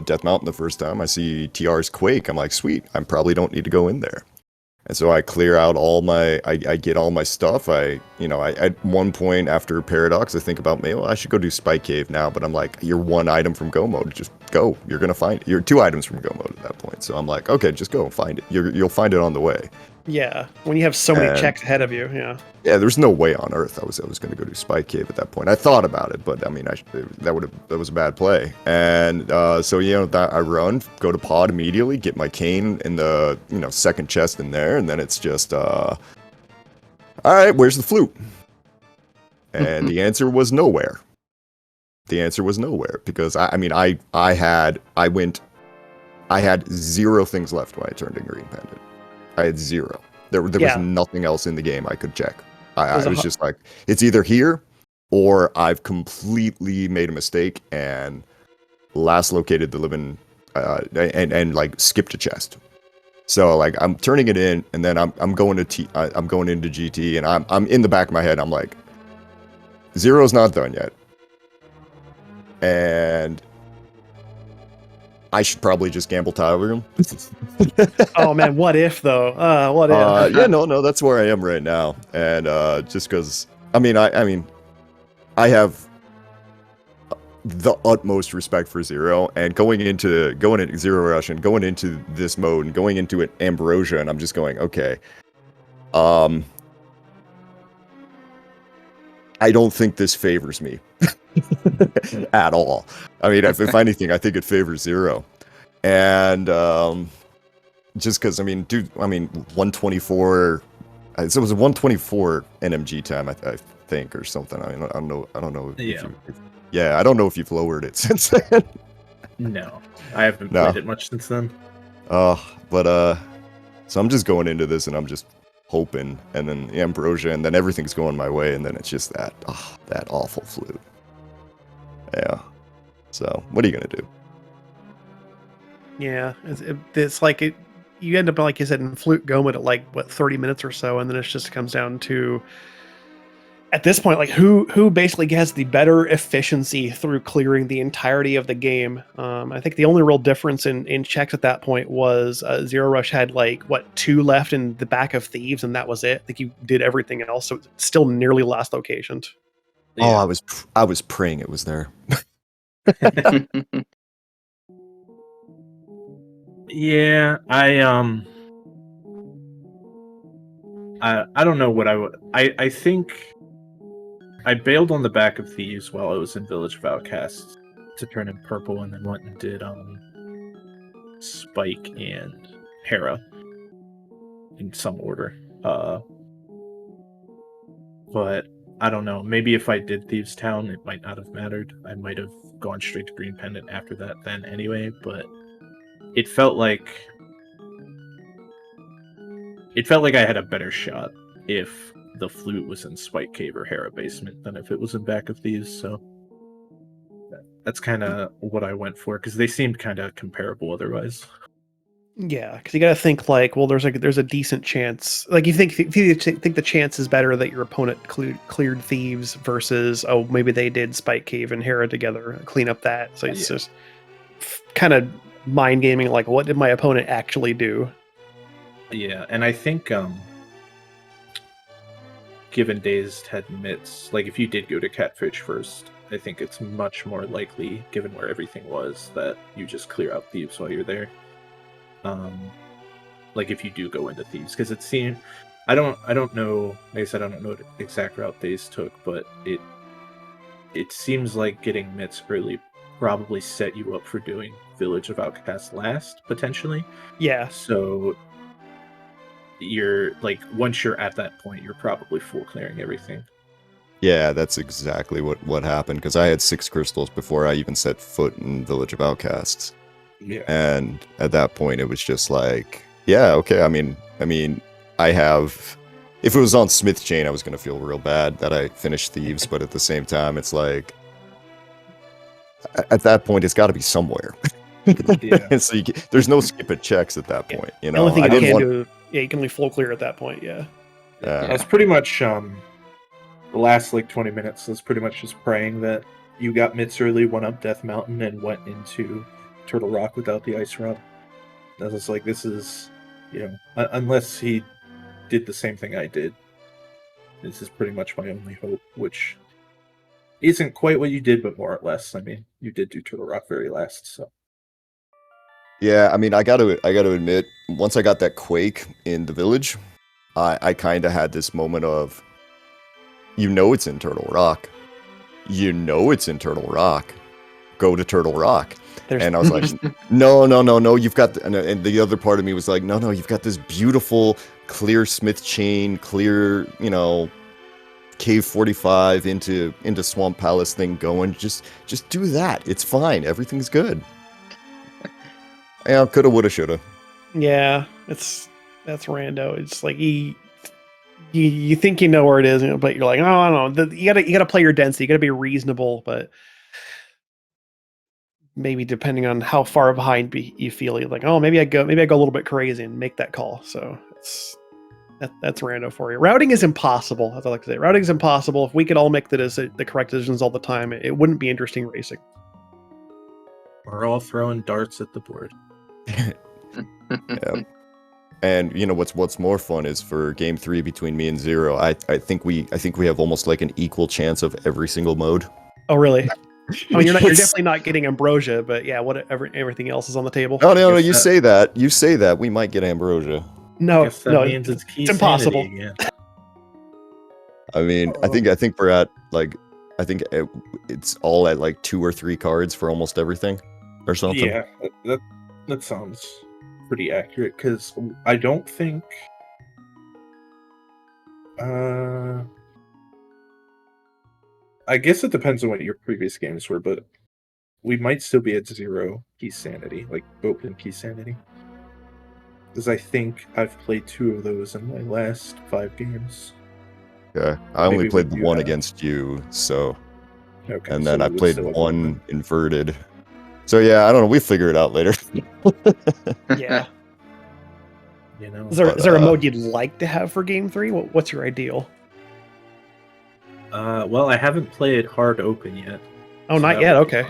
Death Mountain the first time, I see TR's Quake, I'm like, sweet, I probably don't need to go in there. And so I clear out all my, I get all my stuff. I at one point after Paradox, I think about, I should go do Spike Cave now, but I'm like, you're 1 item from go mode, just go. You're gonna find it. You're 2 items from go mode at that point. So I'm like, okay, just go and find it. You'll find it on the way. Yeah, when you have so many checks ahead of you, yeah. Yeah, there's no way on earth I was gonna go do Spike Cave at that point. I thought about it, but I mean, that was a bad play. And so that I run, go to pod immediately, get my cane in the second chest in there, and then it's just all right, where's the flute? And the answer was nowhere. The answer was nowhere because I had 0 things left when I turned in Green Pendant. I had 0. There was nothing else in the game I could check. I was just like, it's either here or I've completely made a mistake and last located the living and like skipped a chest. So like I'm turning it in, and then I'm going to I'm going into GT, and I'm in the back of my head, I'm like, Zero's not done yet, and I should probably just gamble Tyler him. Oh man, what if though? What if? Yeah, no, that's where I am right now, and just because I mean I have the utmost respect for Zero, and going into Zero Rush and going into this mode and going into it Ambrosia, and I'm just going, okay, I don't think this favors me at all. I mean, if anything, I think it favors Zero, and just because, I mean, dude, 124. So it was a 124 NMG time, I think, or something. I mean, I don't know. Yeah, I don't know if you've lowered it since then. No, I haven't played it much since then. But so I'm just going into this and I'm just hoping, and then Ambrosia, and then everything's going my way, and then it's just that awful flute. Yeah. So what are you gonna do? Yeah, it's like it. You end up, like you said, in flute Gomit at like what 30 minutes or so, and then it just comes down to, at this point, like who basically has the better efficiency through clearing the entirety of the game. I think the only real difference in checks at that point was Zero Rush had like 2 left in the back of Thieves, and that was it. I think you did everything else, so it's still nearly last location. Yeah. Oh, I was praying it was there. Yeah, I don't know what I would. I think I bailed on the back of Thieves while I was in Village of Outcasts to turn in purple, and then went and did Spike and Hera in some order. But I don't know. Maybe if I did Thieves Town, it might not have mattered. I might have gone straight to Green Pendant after that then anyway, but it felt like I had a better shot if the flute was in Spike Cave or Hera Basement than if it was in Back of Thieves, so that's kind of what I went for, because they seemed kind of comparable otherwise. Yeah, because you got to think like, well, there's a decent chance. Like you think the chance is better that your opponent cleared Thieves versus, oh, maybe they did Spike Cave and Hera together, clean up that. So it's just kind of mind gaming, like what did my opponent actually do? Yeah, and I think given Dazed had mitts, like if you did go to Catfish first, I think it's much more likely, given where everything was, that you just clear out Thieves while you're there. Like if you do go into Thieves, because it seemed, I don't know, like I said, I don't know what exact route Dazed took, but it seems like getting mitts early probably set you up for doing Village of Outcasts last, potentially. Yeah. So you're like, once you're at that point, you're probably full clearing everything. Yeah, that's exactly what happened, because I had 6 crystals before I even set foot in Village of Outcasts. Yeah. And at that point, it was just like, yeah, okay. I mean, I have. If it was on Smith Chain, I was gonna feel real bad that I finished Thieves, but at the same time, it's like, at that point, it's got to be somewhere. Yeah. So there's no skip at checks at that point. You know, The only thing you can do, you can only full clear at that point. Yeah. That's pretty much the last like 20 minutes. That's pretty much just praying that you got mitts early, went up Death Mountain, and went into Turtle Rock without the ice rod. I was like, this is, unless he did the same thing I did, this is pretty much my only hope, which isn't quite what you did, but more or less. I mean, you did do Turtle Rock very last, so. Yeah, I mean, I got to admit, once I got that Quake in the village, I kind of had this moment of, it's in Turtle Rock. It's in Turtle Rock. Go to Turtle Rock. And I was like, no, you've got, and the other part of me was like, no, you've got this beautiful, clear Smith Chain, clear, Cave 45 into Swamp Palace thing going. Just do that. It's fine. Everything's good. Yeah, coulda, woulda, shoulda. Yeah, that's rando. It's like you think you know where it is, but you're like, oh, I don't know. You gotta play your density. You gotta be reasonable, but maybe depending on how far behind you feel, you're like, oh, maybe I go a little bit crazy and make that call. So that's rando for you. Routing is impossible, as I like to say. Routing is impossible. If we could all make the correct decisions all the time, it wouldn't be interesting racing. We're all throwing darts at the board. Yeah. And you know what's more fun is for game 3 between me and Zero. I think we have almost like an equal chance of every single mode. Oh, really? I mean, you're definitely not getting ambrosia, but yeah, everything else is on the table. Oh no, you say that we might get ambrosia. No, means it's impossible. Again. I mean, I think we're at like, I think it's all at like 2 or 3 cards for almost everything, or something. Yeah, that sounds pretty accurate, because I don't think I guess it depends on what your previous games were, but we might still be at 0 key sanity, like open key sanity, because I think I've played 2 of those in my last 5 games. Yeah, I only played the one against you, so okay, and then I played one inverted. So yeah, I don't know. We figure it out later. Yeah. You know, is there a mode you'd like to have for game 3? What's your ideal? Well, I haven't played hard open yet. Oh, so not yet. Okay.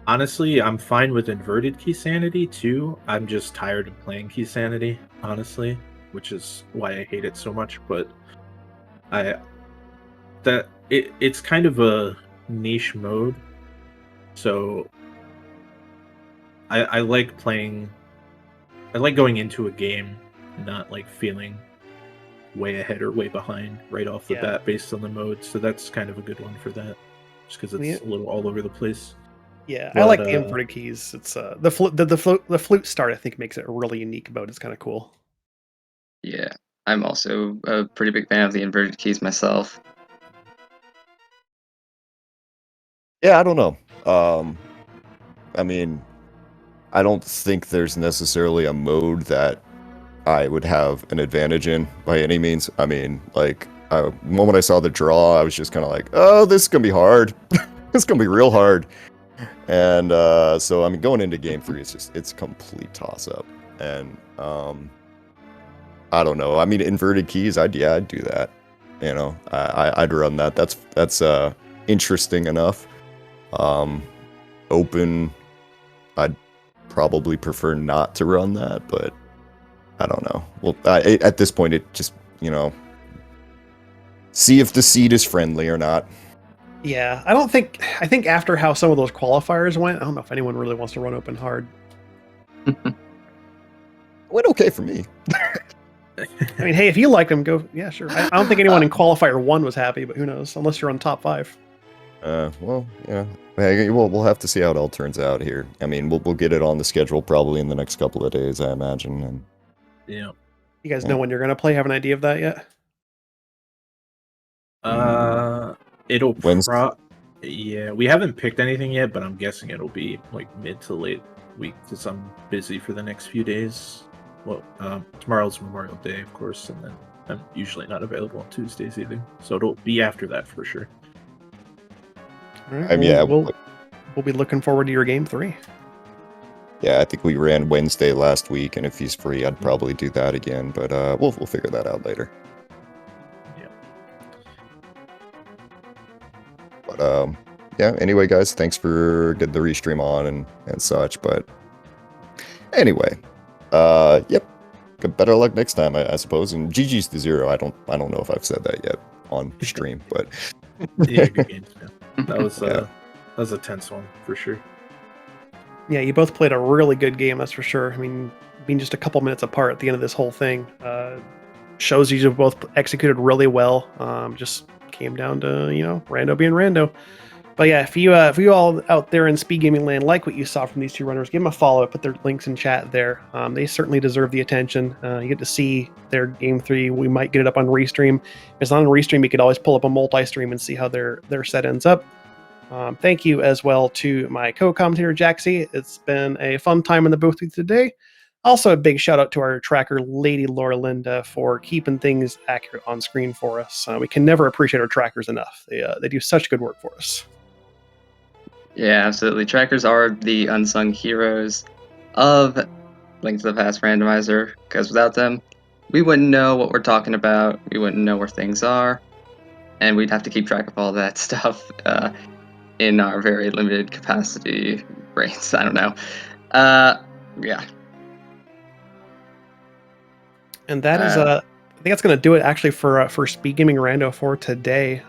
Honestly, I'm fine with inverted key sanity too. I'm just tired of playing key sanity, honestly, which is why I hate it so much. But it's kind of a niche mode, so I like playing. I like going into a game, not like feeling way ahead or way behind right off the bat based on the mode. So that's kind of a good one for that, just because it's a little all over the place. Yeah, but I like the inverted keys. It's the flute start, I think, makes it a really unique mode. It's kind of cool. Yeah, I'm also a pretty big fan of the inverted keys myself. Yeah, I don't know. I mean, I don't think there's necessarily a mode that I would have an advantage in by any means. I mean, like, the moment I saw the draw, I was just kind of like, oh, this is going to be hard. It's going to be real hard. And so, I mean, going into game 3, it's a complete toss-up. And I don't know. I mean, inverted keys, I'd do that. You know, I'd run that. That's interesting enough. Open, I'd probably prefer not to run that, but I don't know. Well, at this point, it just, you know, see if the seed is friendly or not. Yeah, I think after how some of those qualifiers went, I don't know if anyone really wants to run open hard. Went okay for me. I mean, hey, if you like them, go. Yeah, sure. I don't think anyone in qualifier 1 was happy, but who knows? Unless you're on top 5. Well, yeah. We'll have to see how it all turns out here. I mean, we'll get it on the schedule probably in the next couple of days, I imagine. And yeah. You guys know when you're gonna play? Have an idea of that yet? It'll yeah, we haven't picked anything yet, but I'm guessing it'll be like mid to late week because I'm busy for the next few days. Well, tomorrow's Memorial Day, of course, and then I'm usually not available on Tuesdays either, so it'll be after that for sure. All right, we'll be looking forward to your game 3. Yeah, I think we ran Wednesday last week, and if he's free, I'd probably do that again. But we'll figure that out later. Yeah. But yeah. Anyway, guys, thanks for getting the restream on and such. But anyway, yep. Better luck next time, I suppose. And GG's to 0. I don't know if I've said that yet on stream, but yeah, good games. Yeah. That was a tense one for sure. Yeah, you both played a really good game, that's for sure. I mean, being just a couple minutes apart at the end of this whole thing shows you both executed really well. Just came down to, you know, rando being rando. But yeah, if you all out there in Speed Gaming land like what you saw from these 2 runners, give them a follow. Put their links in chat there. They certainly deserve the attention. You get to see their game 3. We might get it up on Restream. If it's not on Restream, you could always pull up a multi-stream and see how their set ends up. Thank you as well to my co-commentator, Jaxie. It's been a fun time in the booth with you today. Also, a big shout out to our tracker, Lady Laura Linda, for keeping things accurate on screen for us. We can never appreciate our trackers enough. They do such good work for us. Yeah, absolutely. Trackers are the unsung heroes of Link to the Past Randomizer, because without them, we wouldn't know what we're talking about, we wouldn't know where things are, and we'd have to keep track of all that stuff in our very limited capacity brains. I don't know. Yeah. And that is I think that's going to do it actually for SpeedGaming Rando for today.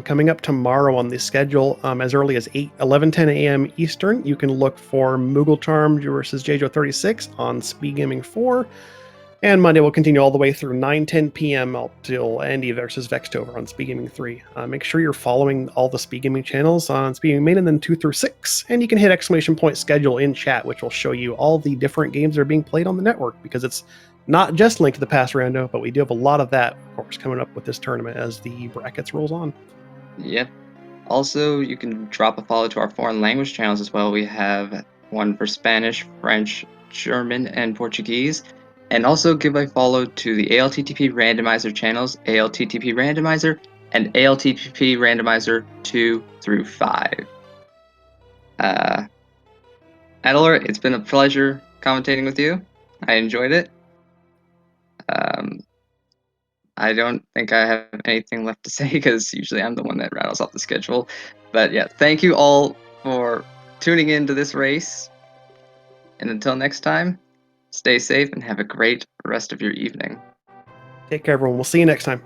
Coming up tomorrow on the schedule, as early as 11:10 a.m. Eastern, you can look for Moogle Charm versus JJ36 on SpeedGaming 4. And Monday will continue all the way through 9:10 p.m. till Andy versus Vextover on SpeedGaming 3. Make sure you're following all the SpeedGaming channels on SpeedGaming Main and then 2 through 6. And you can hit ! Schedule in chat, which will show you all the different games that are being played on the network, because it's not just Link to the Past Rando, but we do have a lot of that, of course, coming up with this tournament as the brackets rolls on. Yep. Also, you can drop a follow to our foreign language channels as well. We have one for Spanish, French, German, and Portuguese. And also give a follow to the ALTTP Randomizer channels, ALTTP Randomizer, and ALTTP Randomizer 2 through 5. Adler, it's been a pleasure commentating with you. I enjoyed it. I don't think I have anything left to say, because usually I'm the one that rattles off the schedule. But yeah, thank you all for tuning in to this race. And until next time, stay safe and have a great rest of your evening. Take care, everyone. We'll see you next time.